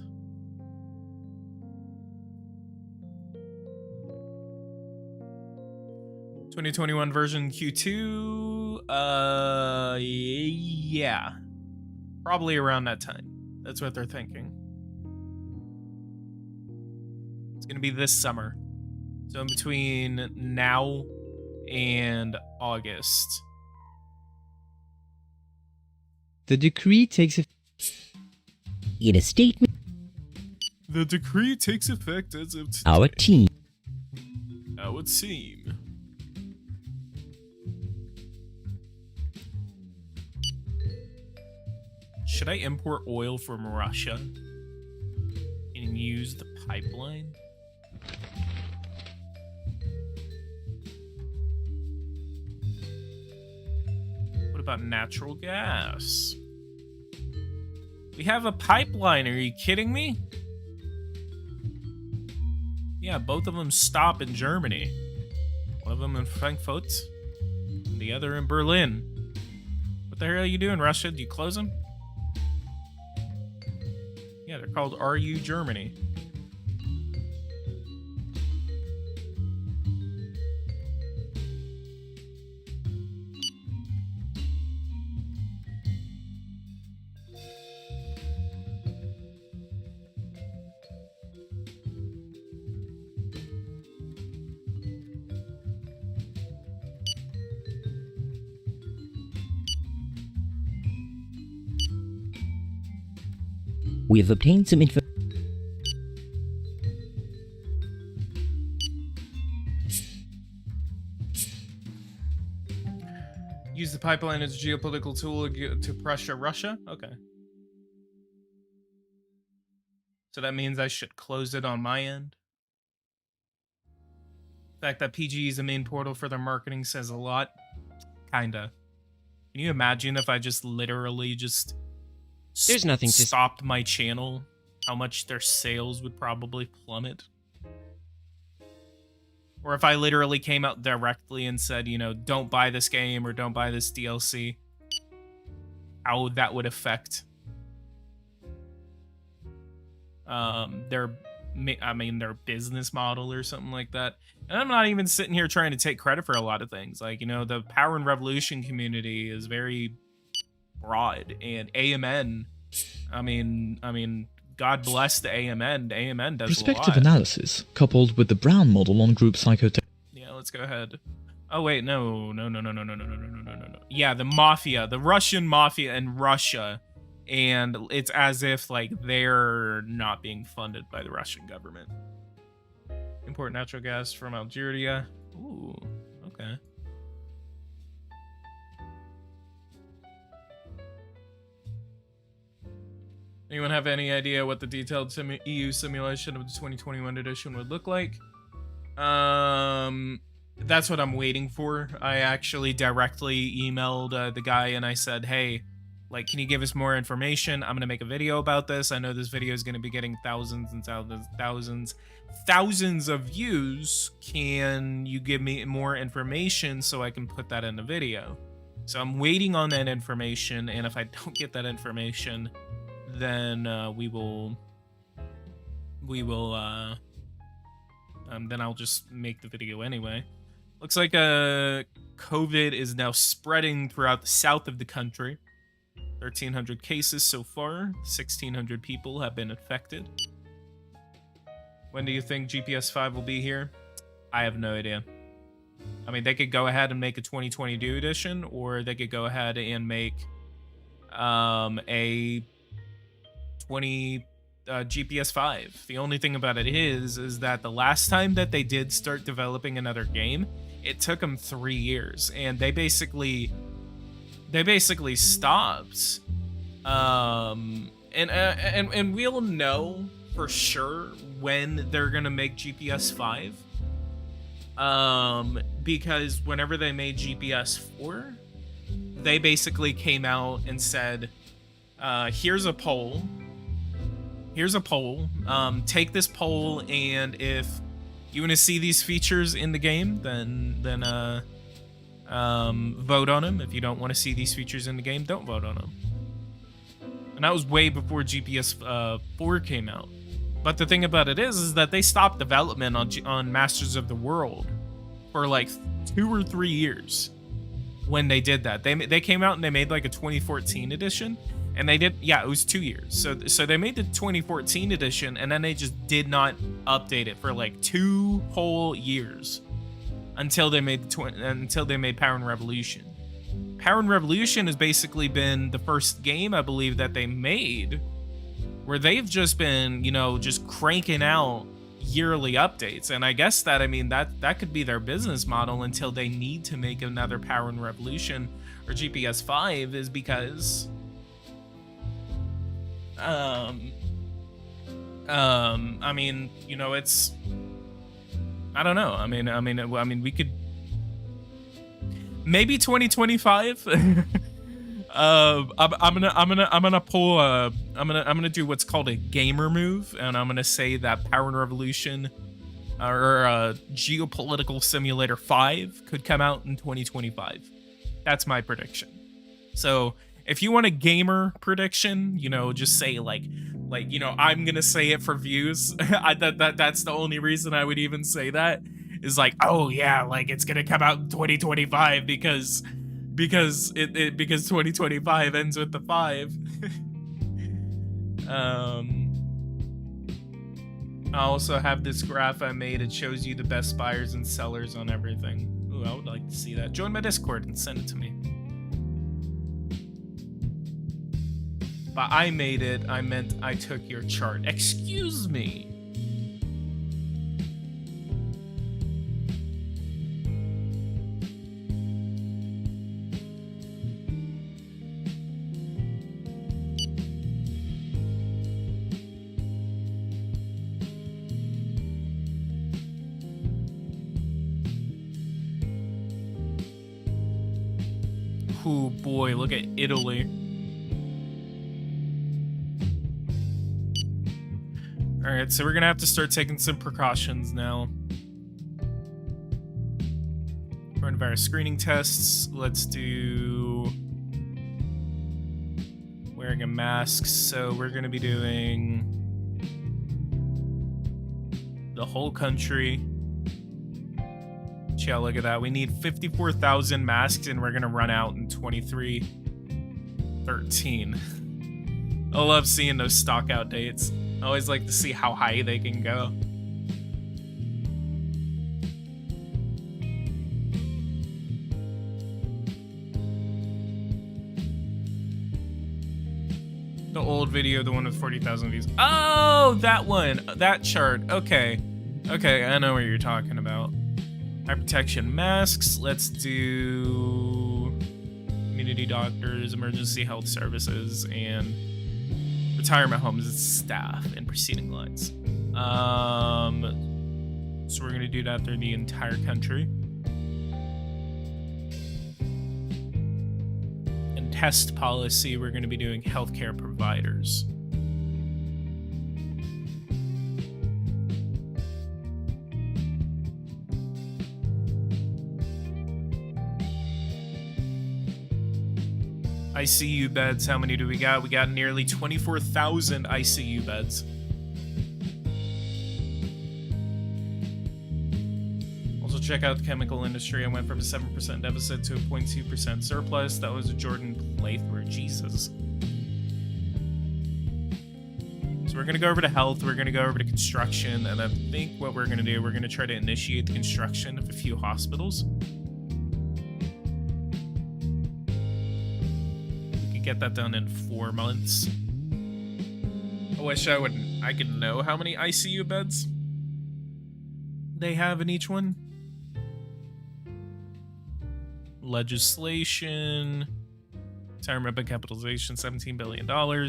...2021 version Q2, yeah. Probably around that time. That's what they're thinking. It's gonna be this summer. So in between now and August. The decree takes effect. In a statement, The decree takes effect as of today. our team That would seem. Should I import oil from Russia and use the pipeline? What about natural gas? We have a pipeline, are you kidding me? Yeah, both of them stop in Germany. One of them in Frankfurt, and the other in Berlin. What the hell are you doing, Russia? Do you close them? Yeah, they're called RU Germany. we have obtained some info. Use the pipeline as a geopolitical tool to pressure Russia? Okay. So that means I should close it on my end? The fact that PG is the main portal for their marketing says a lot. Kinda. Can you imagine if I just literally just There's nothing to- stopped my channel? How much their sales would probably plummet? Or if I literally came out directly and said, you know, don't buy this game or don't buy this DLC, how that would affect their business model or something like that. And I'm not even sitting here trying to take credit for a lot of things. Like, you know, the Power and Revolution community is very broad, and AMN, I mean, God bless the AMN. The AMN does Prospective a lot. analysis, coupled with the Brown model on group psychotech. Yeah, let's go ahead. Oh wait, no. Yeah, the mafia, the Russian mafia in Russia, and it's as if like they're not being funded by the Russian government. Import natural gas from Algeria. Ooh, okay. Anyone have any idea what the detailed EU simulation of the 2021 edition would look like? that's what I'm waiting for. I actually directly emailed the guy and I said, hey, like, can you give us more information? I'm gonna make a video about this. I know this video is gonna be getting thousands and thousands of views. Can you give me more information so I can put that in the video? So I'm waiting on that information, and if I don't get that information, then then I'll just make the video anyway. Looks like COVID is now spreading throughout the south of the country. 1,300 cases so far. 1,600 people have been infected. When do you think GPS 5 will be here? I have no idea. I mean, they could go ahead and make a 2022 edition, or they could go ahead and make a GPS 5. The only thing about it is that the last time that they did start developing another game, it took them 3 years, and they basically stopped. And we'll know for sure when they're gonna make GPS 5. Because whenever they made GPS 4, they basically came out and said, here's a poll. Take this poll, and if you want to see these features in the game, then vote on them. If you don't want to see these features in the game, don't vote on them. And that was way before GPS 4 came out. But the thing about it is that they stopped development on Masters of the World for like 2 or 3 years when they did that. They came out and they made like a 2014 edition, and they did, yeah, it was 2 years. So they made the 2014 edition, and then they just did not update it for like 2 whole years until they made Power and Revolution. Power and Revolution has basically been the first game, I believe, that they made where they've just been, just cranking out yearly updates. And I guess that, I mean, that could be their business model until they need to make another Power and Revolution or GPS 5, is because I mean, it's, I don't know. I mean, we could maybe 2025. I'm gonna do what's called a gamer move, and I'm gonna say that Power and Revolution or Geopolitical Simulator 5 could come out in 2025. That's my prediction. So if you want a gamer prediction, just say like I'm gonna say it for views. That's the only reason I would even say that, is like, oh yeah, like it's gonna come out in 2025 because 2025 ends with the 5. I also have this graph I made. It shows you the best buyers and sellers on everything. Ooh, I would like to see that. Join my Discord and send it to me. But I made it, I meant I took your chart. Excuse me. Oh boy, look at Italy. Alright, so we're gonna have to start taking some precautions now. Coronavirus screening tests. Let's do wearing a mask. So we're gonna be doing the whole country. Yeah, look at that. We need 54,000 masks, and we're gonna run out in 2313. I love seeing those stock out dates. I always like to see how high they can go. The old video, the one with 40,000 views. Oh, that one, that chart. Okay, I know what you're talking about. Eye protection masks. Let's do community doctors, emergency health services, and retirement homes staff and preceding lines. So we're gonna do that through the entire country. test policy, we're going to be doing healthcare providers. ICU beds, how many do we got? We got nearly 24,000 ICU beds. Also, check out the chemical industry. I went from a 7% deficit to a 0.2% surplus. That was a Jordan playthrough. Jesus. So we're going to go over to health. We're going to go over to construction. And I think what we're going to do, we're going to try to initiate the construction of a few hospitals. Get that done in 4 months. I wish I could know how many ICU beds they have in each one. Legislation, retirement by capitalization, $17 billion. We're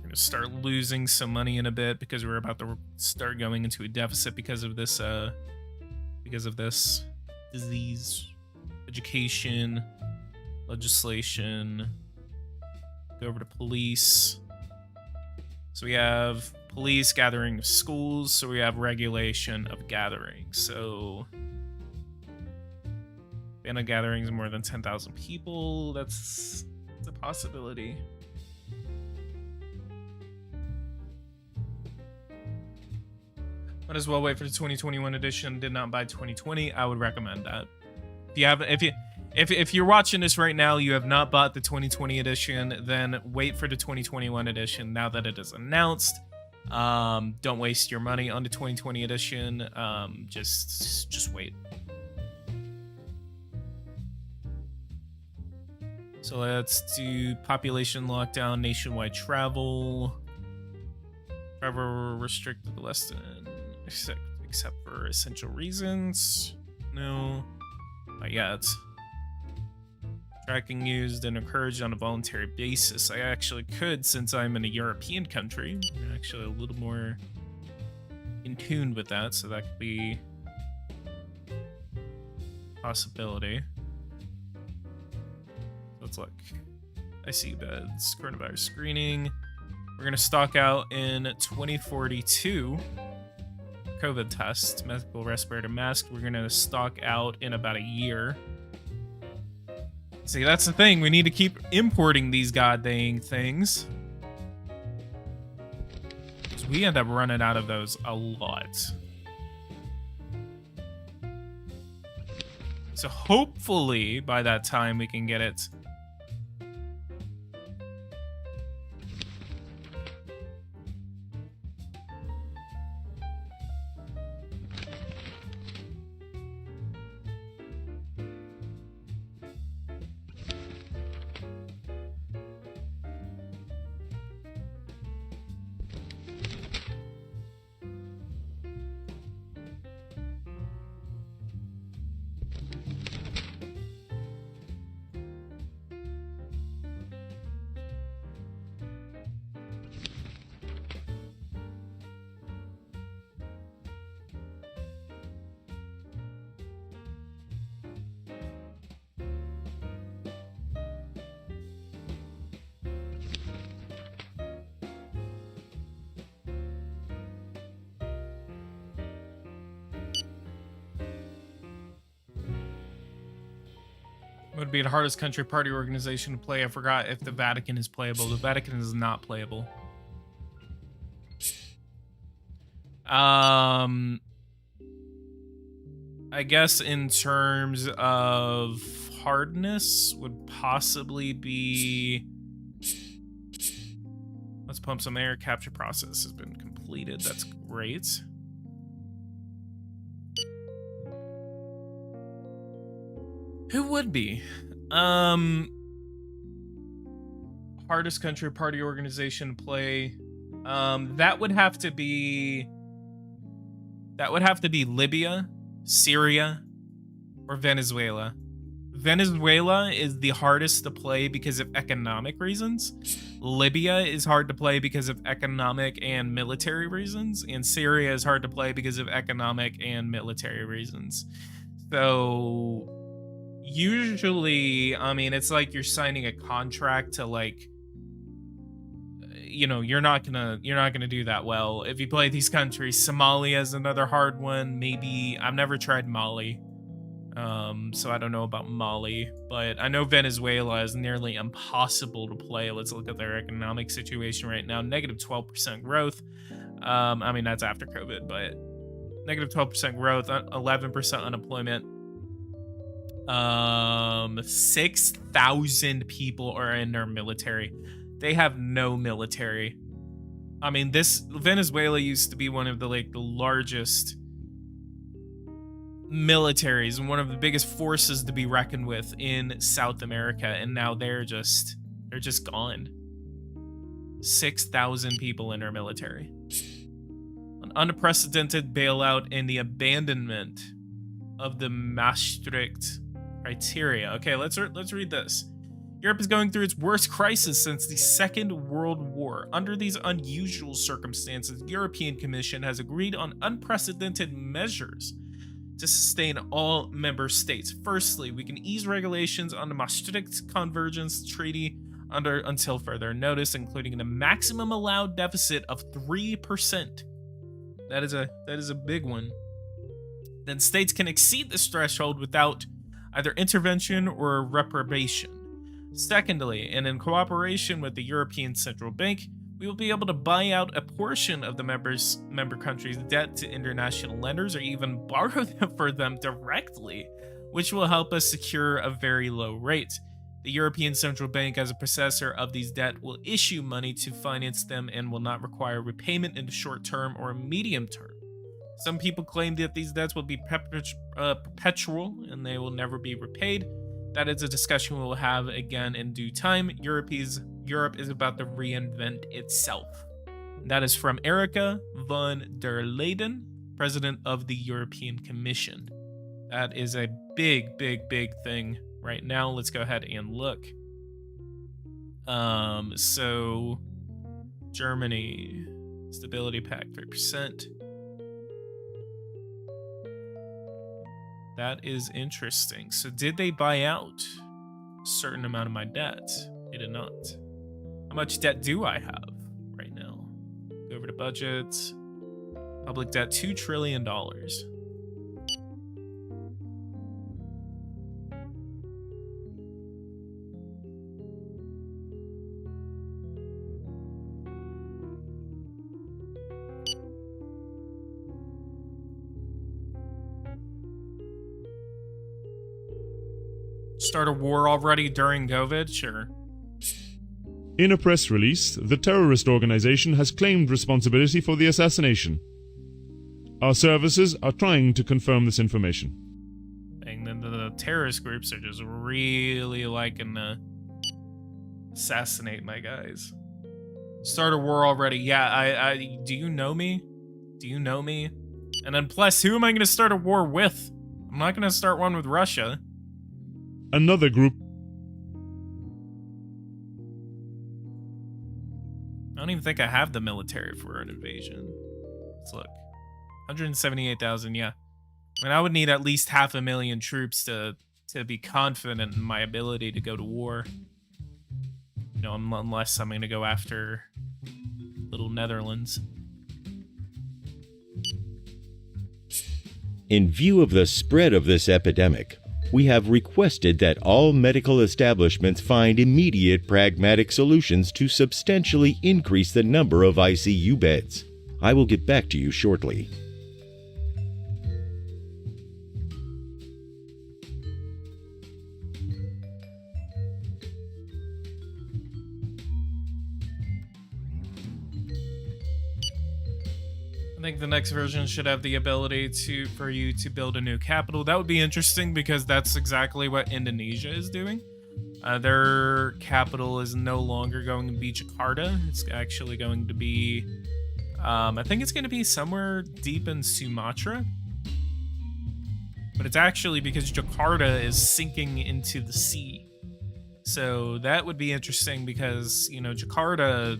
gonna start losing some money in a bit because we're about to start going into a deficit because of this disease. Education. Legislation, go over to police. So we have police gathering of schools, so we have regulation of gatherings. So ban on gatherings of more than 10,000 people, that's a possibility. Might as well wait for the 2021 edition. Did not buy 2020. I would recommend that. If you're watching this right now, you have not bought the 2020 edition, then wait for the 2021 edition now that it is announced. Don't waste your money on the 2020 edition. Just wait. So let's do population lockdown, nationwide travel. Travel restricted to less than except for essential reasons. No, not yet. Tracking used and encouraged on a voluntary basis. I actually could, since I'm in a European country. I'm actually a little more in tune with that, so that could be a possibility. Let's look. ICU beds, coronavirus screening. We're gonna stock out in 2042. COVID test, medical respirator mask. We're gonna stock out in about a year. See, that's the thing. We need to keep importing these goddamn things. Because we end up running out of those a lot. So hopefully by that time we can get it. Would be the hardest country party organization to play. I forgot if the Vatican is playable. The Vatican is not playable. I guess in terms of hardness would possibly be. Let's pump some air. Capture process has been completed. That's great. Who would be? Hardest country party organization to play. That would have to be Libya, Syria, or Venezuela. Venezuela is the hardest to play because of economic reasons. Libya is hard to play because of economic and military reasons. And Syria is hard to play because of economic and military reasons. So usually, I mean, it's like you're signing a contract to like, you know, you're not gonna do that well if you play these countries. Somalia is another hard one. Maybe I've never tried Mali, so I don't know about Mali, but I know Venezuela is nearly impossible to play. Let's look at their economic situation right now. Negative 12% growth. I mean, that's after COVID, but negative 12% growth, 11% unemployment. 6,000 people are in their military. They have no military. I mean, Venezuela used to be one of the largest militaries and one of the biggest forces to be reckoned with in South America, and now they're just gone. 6,000 people in our military. An unprecedented bailout and the abandonment of the Maastricht criteria. Okay, let's read this. Europe is going through its worst crisis since the Second World War. Under these unusual circumstances, the European Commission has agreed on unprecedented measures to sustain all member states. Firstly, we can ease regulations on the Maastricht Convergence Treaty until further notice, including the maximum allowed deficit of 3%. That is a big one. Then states can exceed this threshold without either intervention or reprobation. Secondly, and in cooperation with the European Central Bank, we will be able to buy out a portion of the member countries' debt to international lenders, or even borrow them for them directly, which will help us secure a very low rate. The European Central Bank, as a possessor of these debt, will issue money to finance them and will not require repayment in the short term or medium term. Some people claim that these debts will be perpetual and they will never be repaid. That is a discussion we will have again in due time. Europe is about to reinvent itself. That is from Erica von der Leyden, President of the European Commission. That is a big, big, big thing right now. Let's go ahead and look. So Germany, Stability Pact, 3%. That is interesting. So did they buy out a certain amount of my debt? They did not. How much debt do I have right now? Go over to budget. Public debt, $2 trillion. Start a war already during COVID? Sure. In a press release, the terrorist organization has claimed responsibility for the assassination. Our services are trying to confirm this information. Dang, the terrorist groups are just really liking to assassinate my guys. Start a war already. Yeah, I do you know me? Do you know me? And then plus, who am I going to start a war with? I'm not going to start one with Russia. Another group. I don't even think I have the military for an invasion. Let's look. 178,000, yeah. I mean, I would need at least 500,000 troops to be confident in my ability to go to war. You know, unless I'm going to go after little Netherlands. In view of the spread of this epidemic, we have requested that all medical establishments find immediate pragmatic solutions to substantially increase the number of ICU beds. I will get back to you shortly. I think the next version should have the ability for you to build a new capital. That would be interesting because that's exactly what Indonesia is doing. Their capital is no longer going to be Jakarta. It's actually going to be, I think it's going to be somewhere deep in Sumatra. But it's actually because Jakarta is sinking into the sea. So that would be interesting because, you know, Jakarta,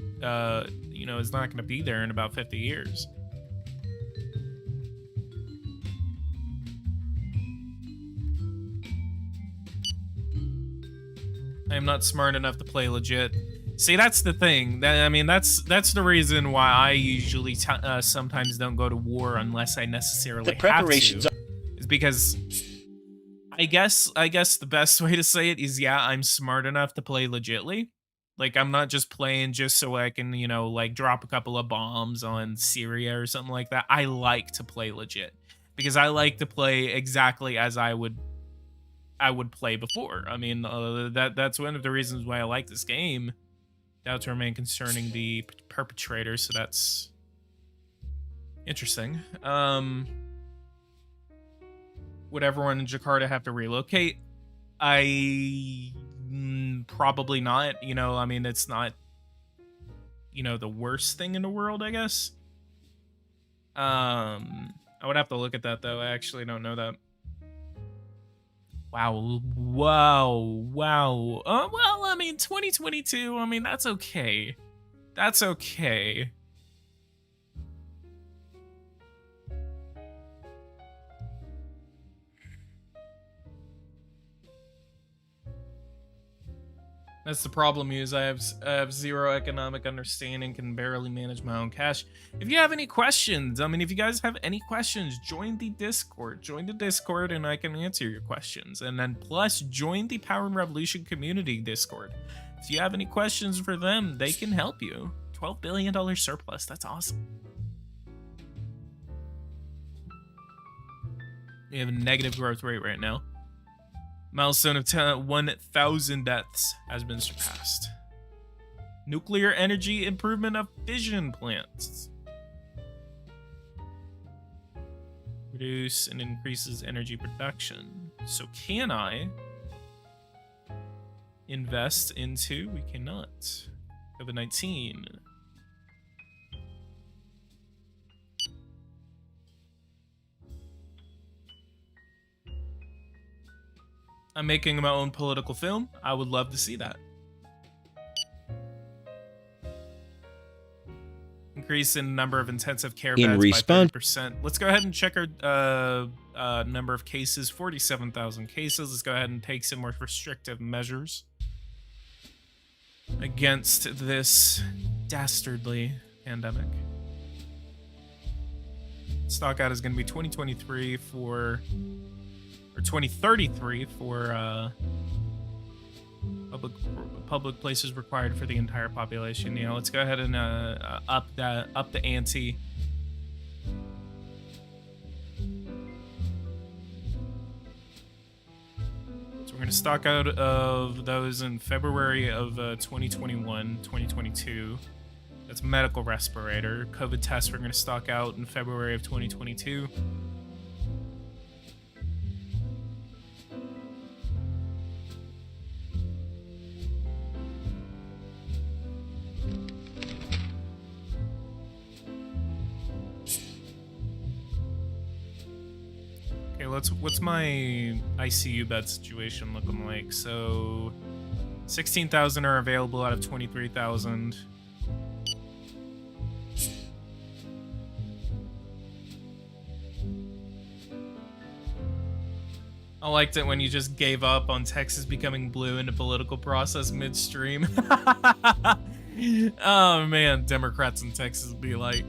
you know, is not going to be there in about 50 years. I am not smart enough to play legit. See, that's the thing. I mean, that's the reason why I usually sometimes don't go to war unless I necessarily The preparations have to. Is because I guess the best way to say it is, yeah, I'm smart enough to play legitly. Like, I'm not just playing just so I can, you know, like drop a couple of bombs on Syria or something like that. I like to play legit because I like to play exactly as I would play before. I mean, that's one of the reasons why I like this game. Doubts remain concerning the perpetrator, so that's interesting. Would everyone in Jakarta have to relocate? Probably not. You know, I mean, it's not, you know, the worst thing in the world, I guess. I would have to look at that, though. I actually don't know that. Wow. Well, I mean, 2022, I mean, that's okay. That's okay. That's the problem, is I have zero economic understanding, can barely manage my own cash. If you have any questions, I mean, if you guys have any questions, join the Discord. Join the Discord and I can answer your questions. And then plus join the Power and Revolution community Discord. If you have any questions for them, they can help you. $12 billion surplus, that's awesome. We have a negative growth rate right now. Milestone of 1,000 deaths has been surpassed. Nuclear energy improvement of fission plants. Reduce and increases energy production. So can I invest into? We cannot. COVID-19. I'm making my own political film. I would love to see that. Increase in number of intensive care beds by 30%. Let's go ahead and check our number of cases. 47,000 cases. Let's go ahead and take some more restrictive measures against this dastardly pandemic. Stock out is going to be 2023 for... or 2033 for public places required for the entire population. You know, let's go ahead and up the ante. So we're going to stock out of those in February of 2021, 2022. That's medical respirator. COVID tests we're going to stock out in February of 2022. What's my ICU bed situation looking like? So 16,000 are available out of 23,000. I liked it when you just gave up on Texas becoming blue in the political process midstream. Oh man, Democrats in Texas be like.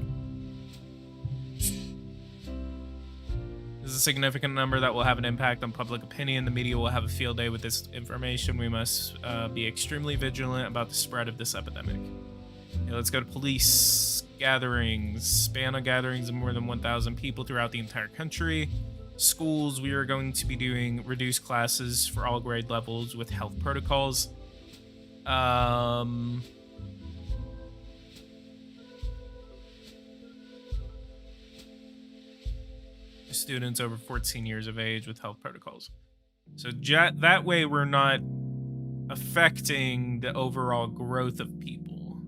This is a significant number that will have an impact on public opinion. The media will have a field day with this information. We must be extremely vigilant about the spread of this epidemic. Okay, let's go to police gatherings. Span on gatherings of more than 1,000 people throughout the entire country. Schools, we are going to be doing reduced classes for all grade levels with health protocols. Students over 14 years of age with health protocols. So that way we're not affecting the overall growth of people.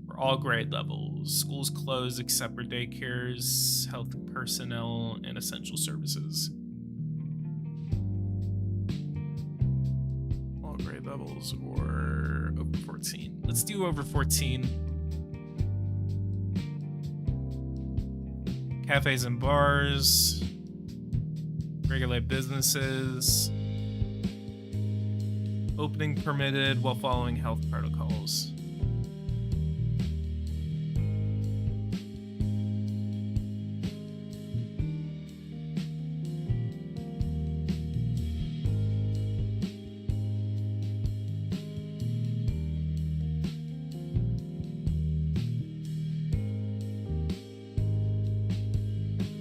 For all grade levels. Schools closed except for daycares, health personnel, and essential services. All grade levels or over 14. Let's do over 14. Cafes and bars, regulate businesses. Opening permitted while following health protocols.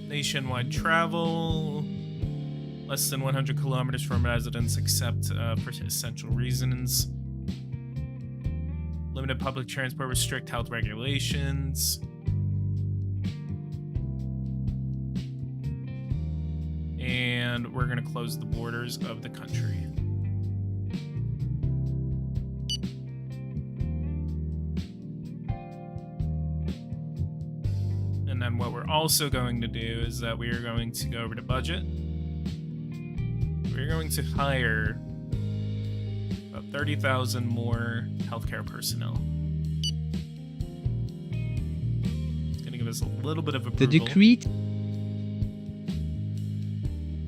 Nationwide travel, less than 100 kilometers from residence except for essential reasons. Limited public transport with strict health regulations. And we're going to close the borders of the country. And then what we're also going to do is that we are going to go over to budget. We're going to hire about 30,000 more healthcare personnel. It's going to give us a little bit of approval. The decree.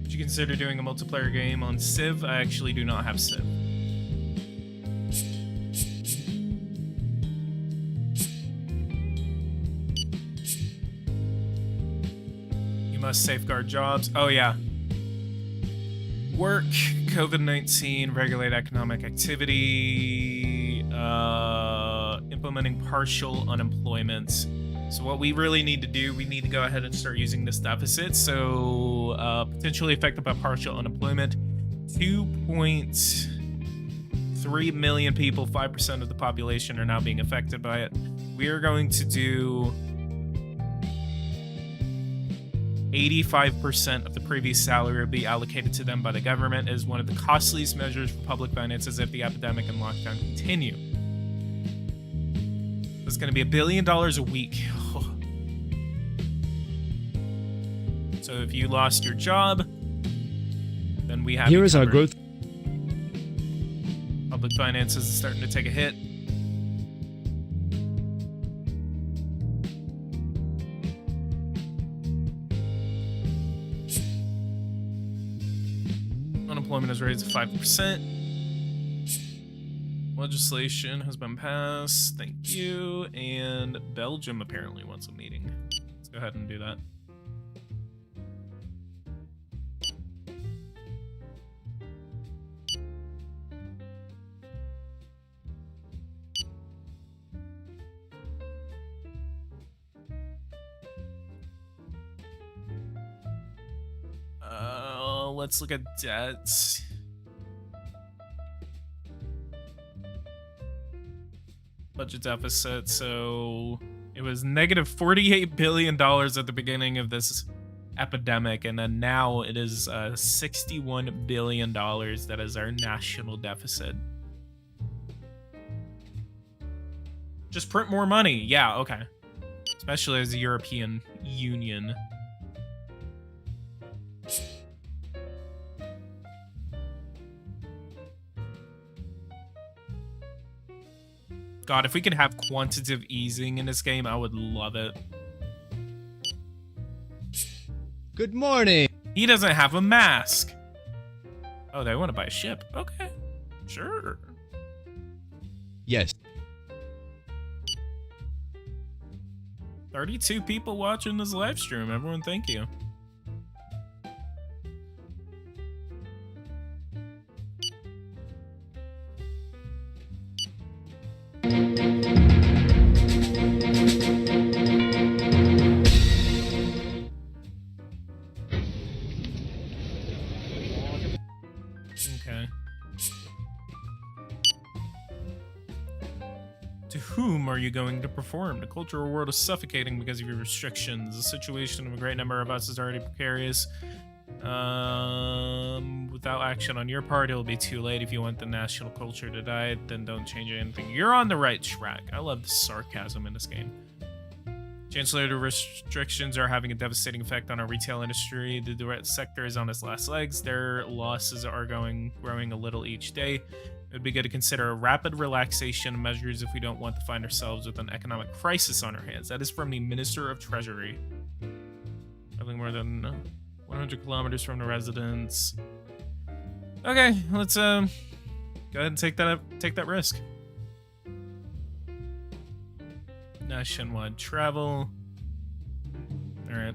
Would you consider doing a multiplayer game on Civ? I actually do not have Civ. Must safeguard jobs. Oh yeah. Work, COVID-19, regulate economic activity, implementing partial unemployment. So what we really need to do, we need to go ahead and start using this deficit. So potentially affected by partial unemployment, 2.3 million people, 5% of the population are now being affected by it. We are going to do 85% of the previous salary will be allocated to them by the government as one of the costliest measures for public finances if the epidemic and lockdown continue. It's going to be $1 billion a week. So if you lost your job, then we have Here is our growth. Public finances is starting to take a hit. Unemployment is raised to 5%. Legislation has been passed. Thank you. And Belgium apparently wants a meeting. Let's go ahead and do that. Let's look at debt. Budget deficit. So it was negative $48 billion at the beginning of this epidemic, and then now it is $61 billion. That is our national deficit. Just print more money. Yeah, okay. Especially as the European Union. God, if we could have quantitative easing in this game, I would love it. Good morning. He doesn't have a mask. Oh, they want to buy a ship. Okay, sure. Yes. 32 people watching this live stream. Everyone, thank you. Okay. To whom are you going to perform? The cultural world is suffocating because of your restrictions. The situation of a great number of us is already precarious. Without action on your part, it'll be too late. If you want the national culture to die, then don't change anything. You're on the right track. I love the sarcasm in this game. Chancellor, the restrictions are having a devastating effect on our retail industry. The direct sector is on its last legs. Their losses are growing a little each day. It would be good to consider a rapid relaxation of measures if we don't want to find ourselves with an economic crisis on our hands. That is from the Minister of Treasury. Nothing more than 100 kilometers from the residence. Okay, let's go Go ahead and take that risk. Nationwide travel. All right.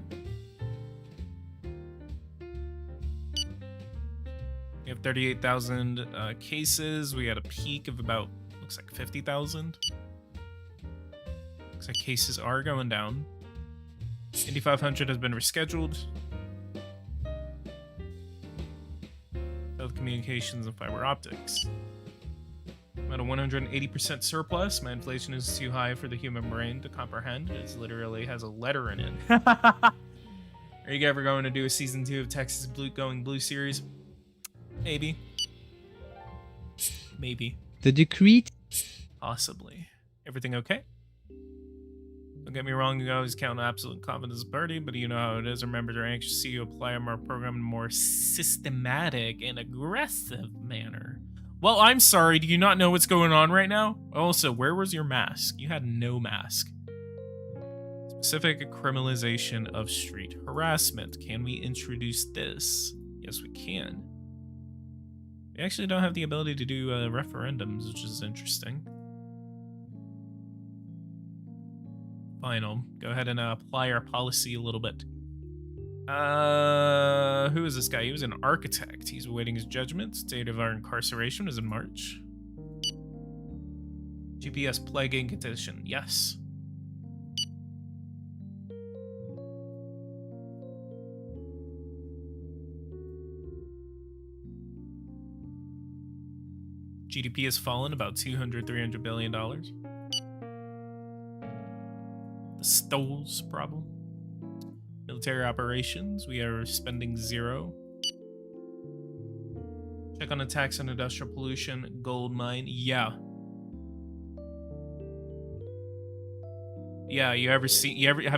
We have 38,000 cases. We had a peak of about, looks like 50,000. Looks like cases are going down. Indy 500 has been rescheduled. Telecommunications and fiber optics. I'm at a 180% surplus. My inflation is too high for the human brain to comprehend. It literally has a letter in it. Are you ever going to do a season 2 of Texas Going Blue series? Maybe. Maybe. The decree. Possibly. Everything okay? Don't get me wrong, you always count on absolute confidence party, but you know how it is. Remember, they're anxious to see you apply a more programmed, more systematic and aggressive manner. Well, I'm sorry, do you not know what's going on right now? Also, where was your mask? You had no mask. Specific criminalization of street harassment. Can we introduce this? Yes, we can. We actually don't have the ability to do referendums, which is interesting. Final. Go ahead and apply our policy a little bit. Who is this guy? He was an architect. He's awaiting his judgment. Date of our incarceration is in March. GPS plaguing condition. Yes. GDP has fallen about $200-300 billion. The Stoles problem. Military operations, we are spending 0. Check on attacks on industrial pollution, gold mine, yeah. Yeah, have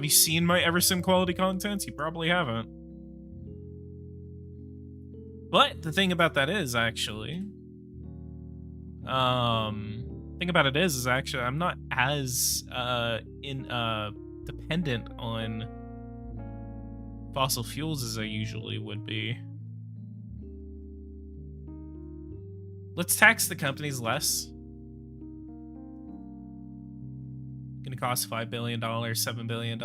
you seen my Eversim quality content? You probably haven't. But the thing about that is actually, I'm not as dependent on fossil fuels as I usually would be. Let's tax the companies less. Gonna cost $5 billion, $7 billion.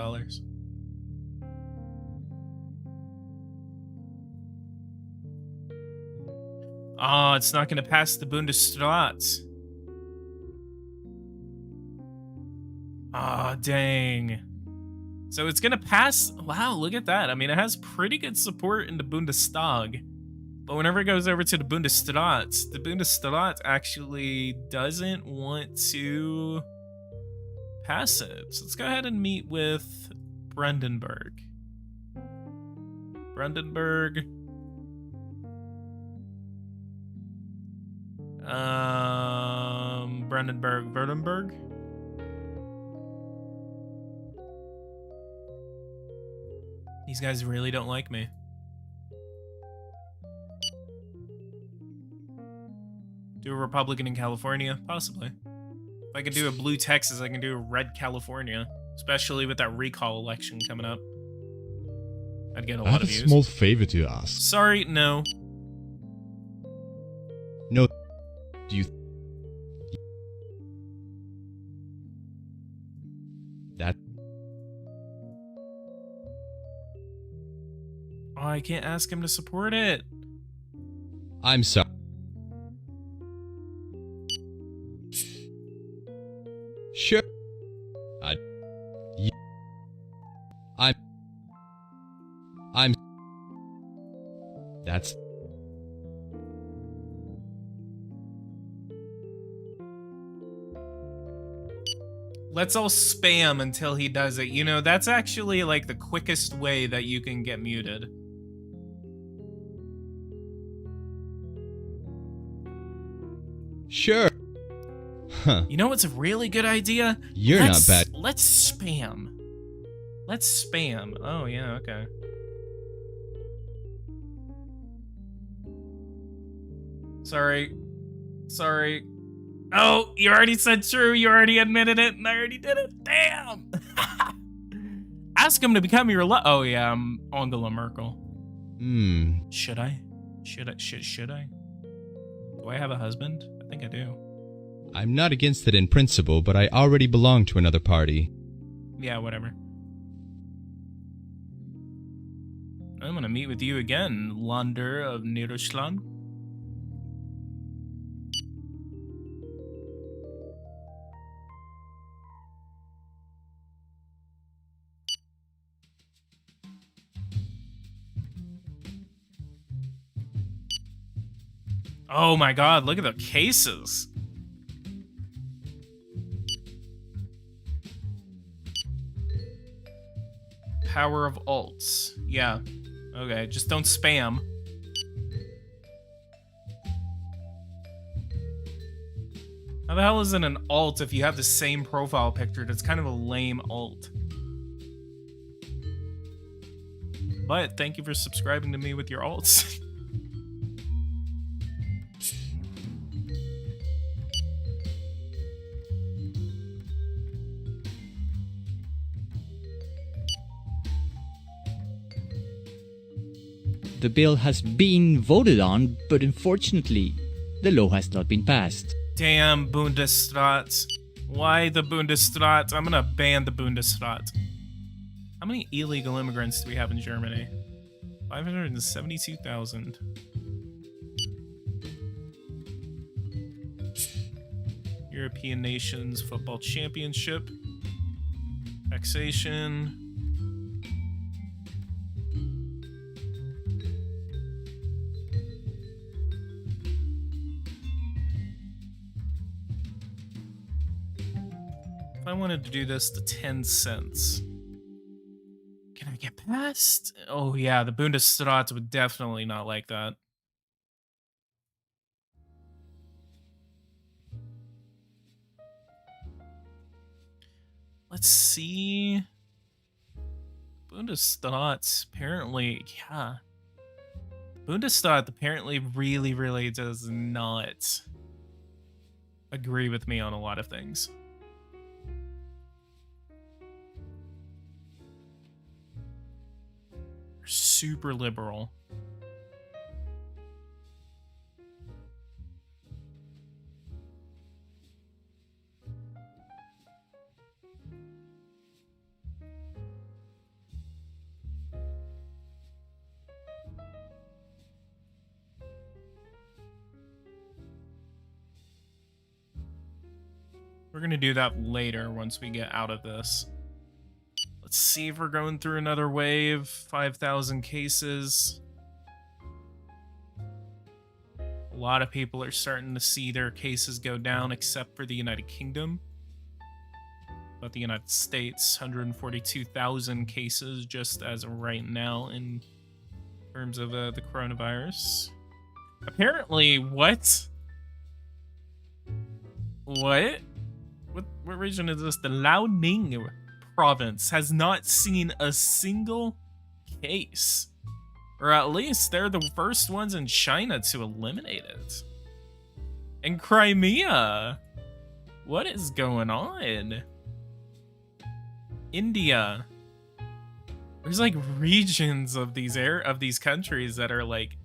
Oh, it's not gonna pass the Bundesrat. Ah, dang. So it's gonna pass. Wow, look at that. I mean, it has pretty good support in the Bundestag. But whenever it goes over to the Bundesrat actually doesn't want to pass it. So let's go ahead and meet with Brandenburg. Brandenburg. Württemberg. These guys really don't like me. Do a Republican in California? Possibly. If I could do a blue Texas, I can do a red California. Especially with that recall election coming up. I'd get a I lot have of a views. small favor to ask. Sorry, no. No. Do you... That... Oh, I can't ask him to support it. I'm sorry. Sure. I'm... That's... Let's all spam until he does it. You know, that's actually like the quickest way that you can get muted. Sure. Huh. You know what's a really good idea? You're not bad. Let's spam. Let's spam. Oh, yeah, okay. Sorry. Oh, you already said true. You already admitted it, and I already did it. Damn. Ask him to become your Oh, yeah, I'm Angela Merkel. Should I? Should I? Do I have a husband? I think I do. I'm not against it in principle, but I already belong to another party. Yeah, whatever. I'm gonna meet with you again, Lander of Niederschlag. Oh my god, look at the cases. Power of alts. Yeah. Okay, just don't spam. How the hell is it an alt if you have the same profile picture? That's kind of a lame alt. But thank you for subscribing to me with your alts. The bill has been voted on, but unfortunately, the law has not been passed. Damn Bundesrat. Why the Bundesrat? I'm gonna ban the Bundesrat. How many illegal immigrants do we have in Germany? 572,000. European Nations Football Championship. Taxation. If I wanted to do this to 10 cents, can I get past? Oh yeah, the Bundesrat would definitely not like that. Let's see. Bundesrat apparently, yeah. Bundesrat apparently really does not agree with me on a lot of things. They're super liberal. We're gonna do that later once we get out of this. Let's see if we're going through another wave. 5,000 cases. A lot of people are starting to see their cases go down, except for the United Kingdom. But the United States, 142,000 cases just as of right now in terms of the coronavirus. Apparently, what? What? What region is this? The Liaoning province has not seen a single case. Or at least they're the first ones in China to eliminate it. And Crimea. What is going on? India. There's like regions of these countries that are like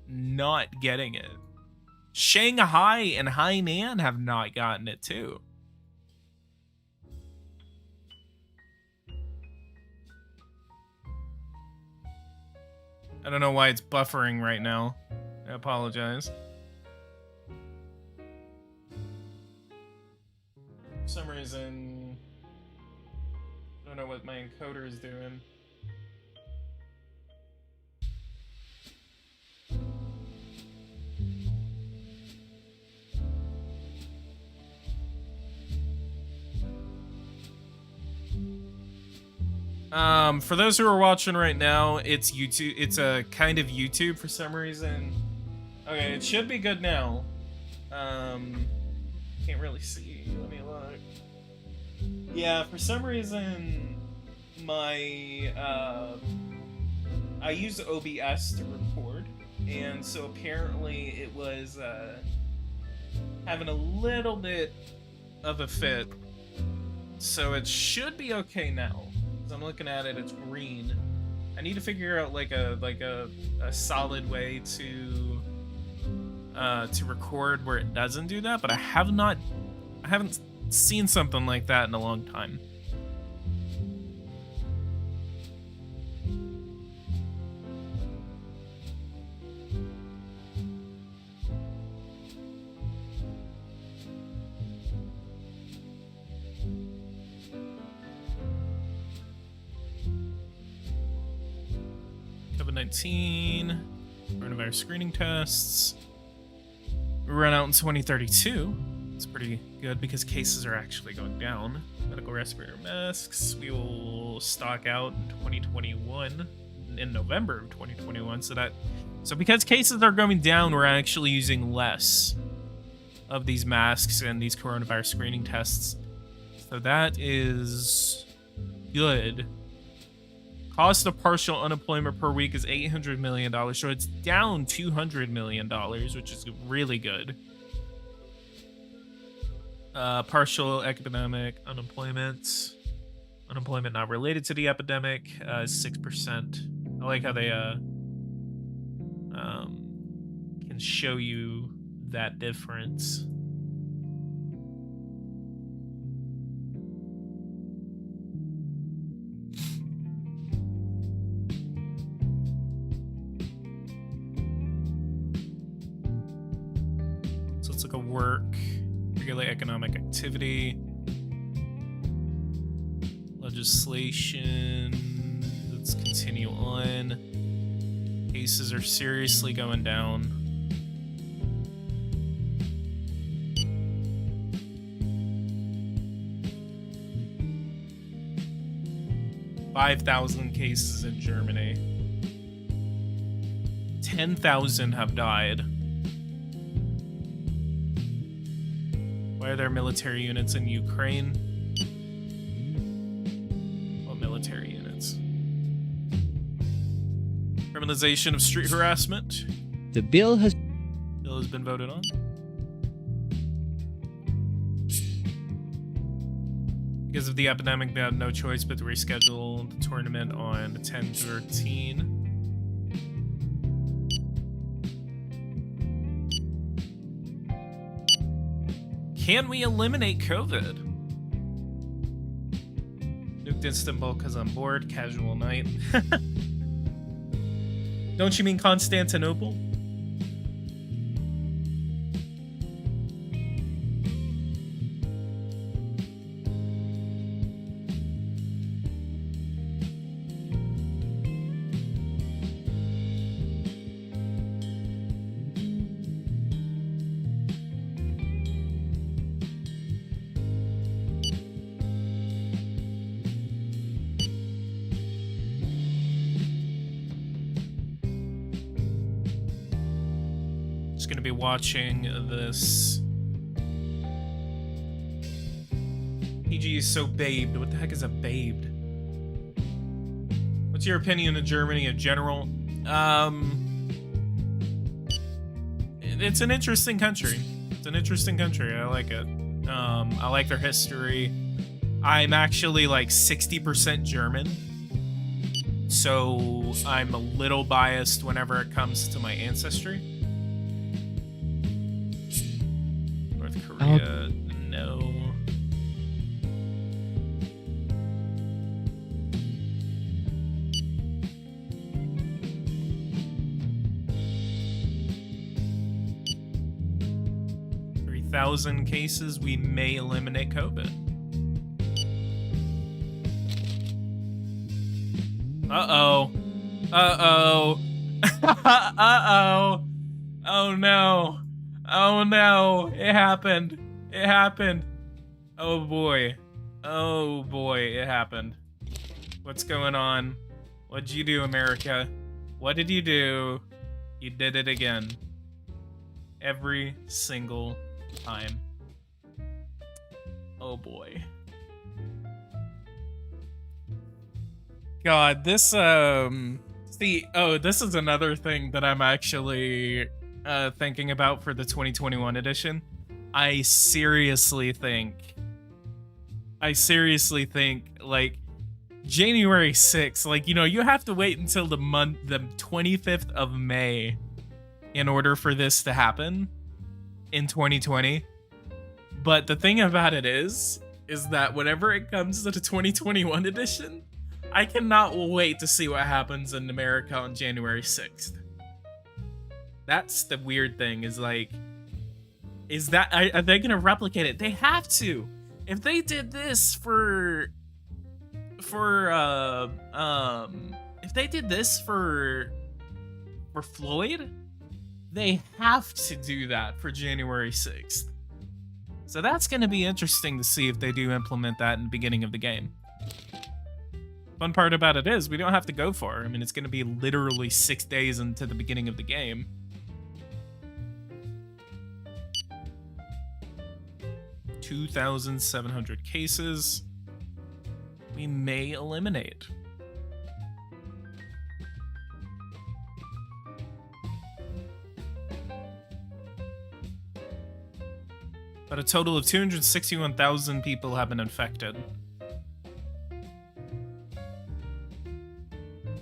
not getting it. Shanghai and Hainan have not gotten it too. I don't know why it's buffering right now. I apologize. For some reason, I don't know what my encoder is doing. For those who are watching right now, it's YouTube. It's a kind of YouTube for some reason. Okay, it should be good now. Can't really see. Let me look. Yeah, for some reason, my I use OBS to record, and so apparently it was having a little bit of a fit. So it should be okay now. I'm looking at it, it's green. I need to figure out like a solid way to to record where it doesn't do that, but I haven't seen something like that in a long time. COVID-19, coronavirus screening tests. We run out in 2032. It's pretty good because cases are actually going down. Medical respirator masks, we will stock out in 2021, in November of 2021. So because cases are going down, we're actually using less of these masks and these coronavirus screening tests. So that is good. Cost of partial unemployment per week is $800 million, so it's down $200 million, which is really good. Partial epidemic unemployment not related to the epidemic, is 6%. I like how they can show you that difference. Work, regulate economic activity, legislation. Let's continue on. Cases are seriously going down. $5,000 cases in Germany. 10,000 have died. Why are there military units in Ukraine? What military units? Criminalization of street harassment. The bill has Bill has been voted on. Because of the epidemic, they had no choice but to reschedule the tournament on 10/13. Can we eliminate COVID? Nuked Istanbul because I'm bored. Casual night. Don't you mean Constantinople? Gonna be watching this. PG is so babed. What the heck is a babed? What's your opinion of Germany in general? It's an interesting country. It's an interesting country. I like it. I like their history. I'm actually like 60% German, so I'm a little biased whenever it comes to my ancestry. Korea, no. $3,000 cases, we may eliminate COVID. Uh-oh. Uh-oh. Uh-oh. Oh no. Oh no, it happened. It happened. Oh boy. Oh boy, it happened. What's going on? What'd you do, America? What did you do? You did it again. Every single time. Oh boy. God, this, see, oh, this is another thing that I'm actually thinking about for the 2021 edition. I seriously think, like, January 6th, like, you know, you have to wait until the 25th of May in order for this to happen in 2020. But the thing about it is that whenever it comes to the 2021 edition, I cannot wait to see what happens in America on January 6th. That's the weird thing, is like, is that, are they gonna replicate it? They have to. If they did this if they did this for Floyd, they have to do that for January 6th. So that's going to be interesting to see if they do implement that in the beginning of the game. Fun part about it is we don't have to go far. I mean, it's going to be literally 6 days into the beginning of the game. $2,700 cases. We may eliminate. But a total of 261,000 people have been infected.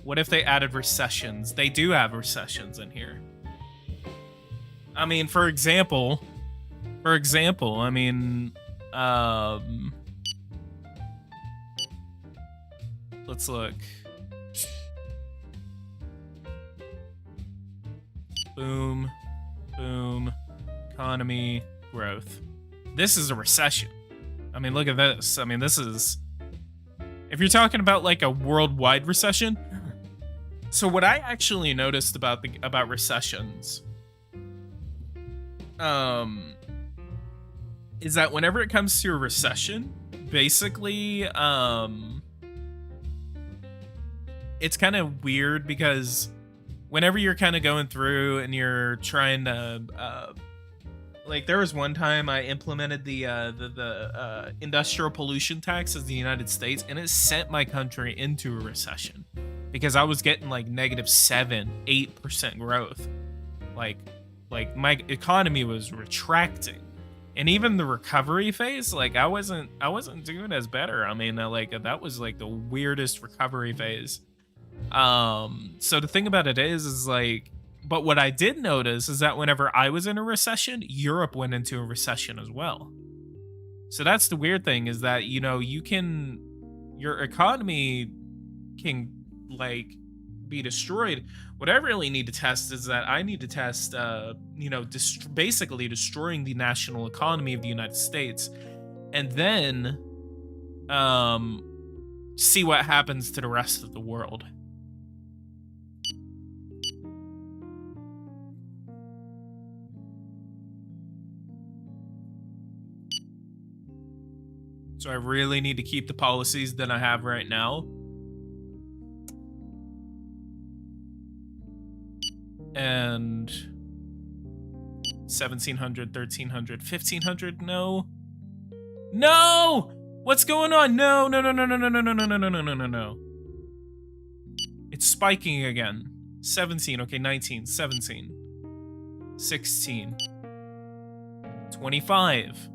What if they added recessions? They do have recessions in here. I mean, for example, I mean, let's look. Boom, boom, economy, growth. This is a recession. I mean, look at this. I mean, this is, if you're talking about like a worldwide recession. So what I actually noticed about recessions, is that whenever it comes to a recession, basically, it's kind of weird because whenever you're kind of going through and you're trying to, like, there was one time I implemented the industrial pollution tax as the United States, and it sent my country into a recession because I was getting like -7, 8% growth. Like my economy was retracting, and even the recovery phase, like I wasn't doing as better. I mean, like that was like the weirdest recovery phase. So the thing about it is like, but what I did notice is that whenever I was in a recession, Europe went into a recession as well. So that's the weird thing, is that, you know, your economy can like be destroyed. What I really need to test is that I need to test, you know, basically destroying the national economy of the United States, and then see what happens to the rest of the world. So I really need to keep the policies that I have right now. And 1,700, 1,300, 1,500, no. No! What's going on? No, no, no, no, no, no, no, no, no, no, no, no, no, no, no. It's spiking again. 17, okay, 19, 17. 16. 25.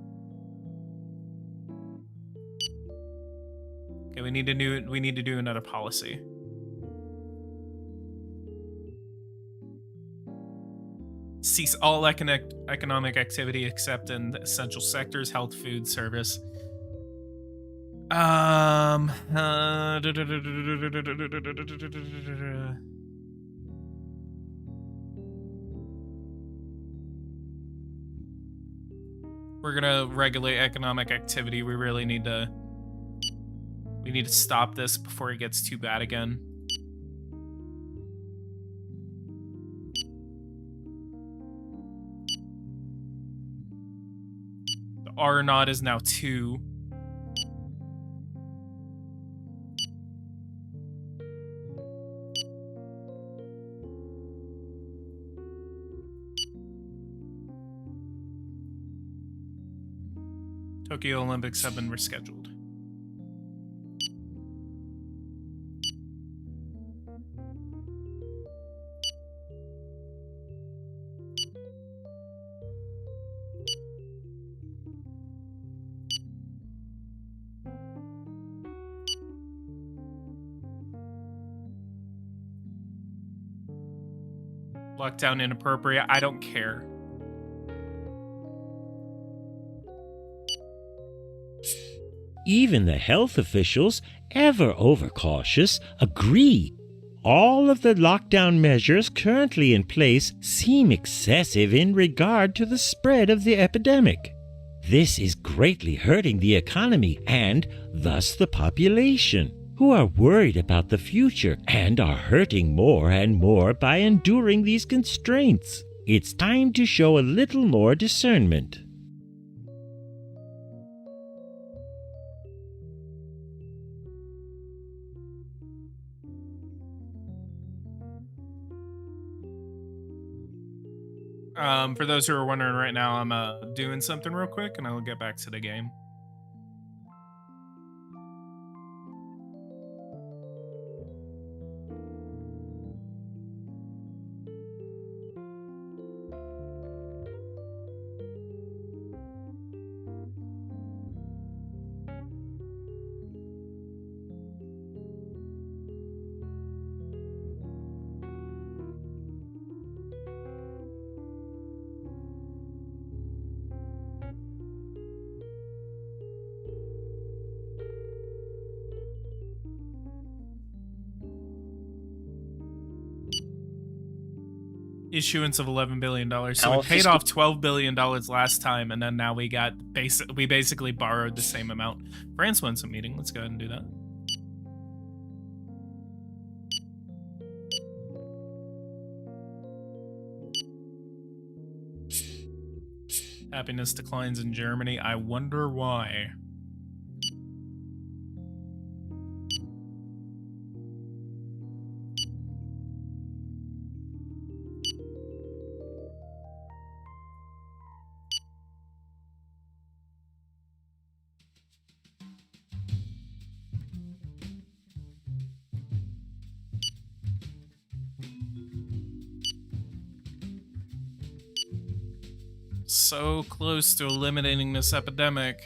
Okay, we need to do another policy. Cease all economic activity except in essential sectors, health, food, service. We're gonna regulate economic activity. We really need to stop this before it gets too bad again. The R0 is now 2. Tokyo Olympics have been rescheduled. Lockdown inappropriate. I don't care. Even the health officials, ever overcautious, agree. All of the lockdown measures currently in place seem excessive in regard to the spread of the epidemic. This is greatly hurting the economy and thus the population, who are worried about the future and are hurting more and more by enduring these constraints. It's time to show a little more discernment. For those who are wondering right now, I'm doing something real quick, and I'll get back to the game. Issuance of $11 billion. So we paid off $12 billion last time, and then now we got we basically borrowed the same amount. France wants a meeting. Let's go ahead and do that. Happiness declines in Germany. I wonder why. So close to eliminating this epidemic.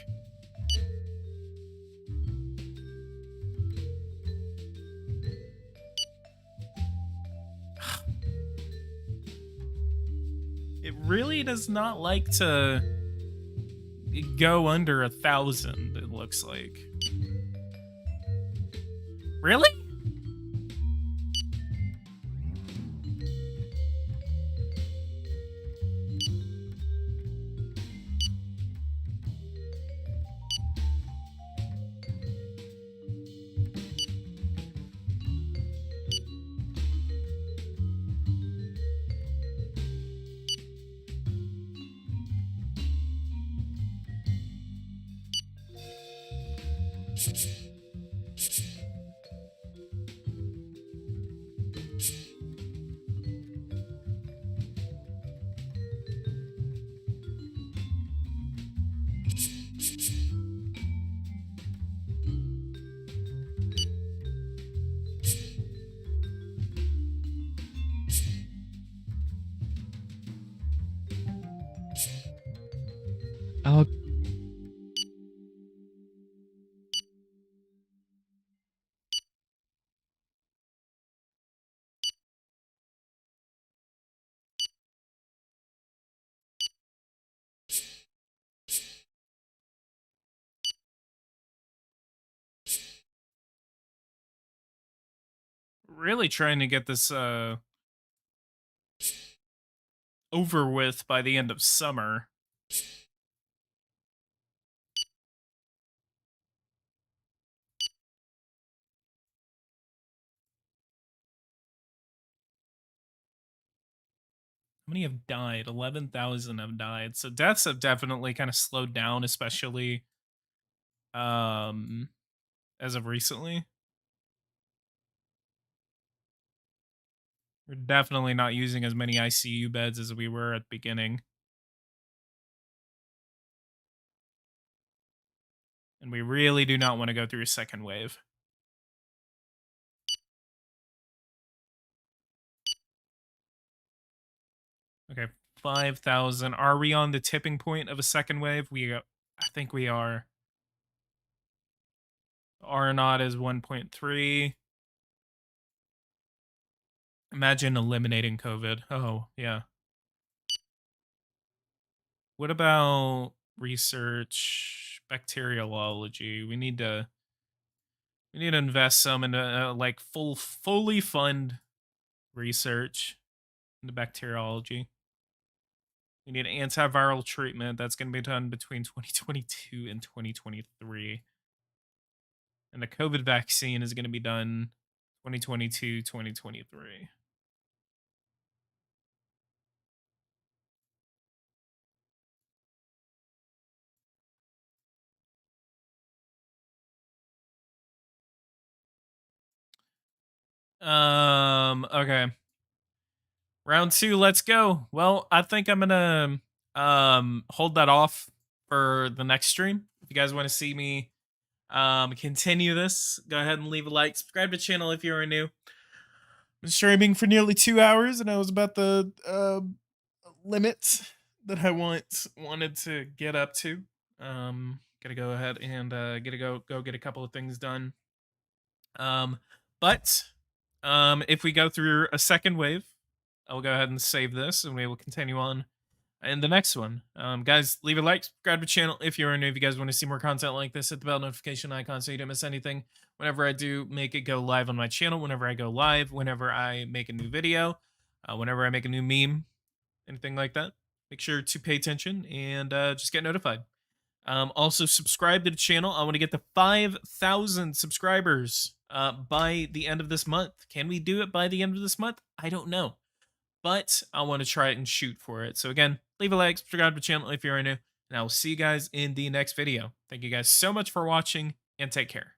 It really does not like to go under 1,000, it looks like. Really? Our Really trying to get this over with by the end of summer. How many have died? 11,000 have died. So deaths have definitely kind of slowed down, especially as of recently. We're definitely not using as many ICU beds as we were at the beginning. And we really do not want to go through a second wave. Okay, 5,000. Are we on the tipping point of a second wave? I think we are. R naught is 1.3. Imagine eliminating COVID. Oh, yeah. What about research bacteriology? We need to invest some into like fully fund research into bacteriology. We need antiviral treatment that's going to be done between 2022 and 2023. And the COVID vaccine is going to be done 2022, 2023. Okay. Round 2, let's go. Well, I think I'm gonna hold that off for the next stream. If you guys want to see me continue this, go ahead and leave a like, subscribe to the channel if you're new. I've been streaming for nearly 2 hours, and I was about the limit that I wanted to get up to. Gotta go ahead and go get a couple of things done. But if we go through a second wave, I'll go ahead and save this, and we will continue on in the next one. Guys, leave a like, subscribe to the channel if you're new. If you guys want to see more content like this, hit the bell notification icon so you don't miss anything whenever I do make it go live on my channel, whenever I go live, whenever I make a new video, whenever I make a new meme, anything like that. Make sure to pay attention and just get notified. Also, subscribe to the channel. I want to get to 5,000 subscribers by the end of this month. Can we do it by the end of this month? I don't know. But I want to try it and shoot for it. So again, leave a like, subscribe to the channel if you're new, and I will see you guys in the next video. Thank you guys so much for watching, and take care.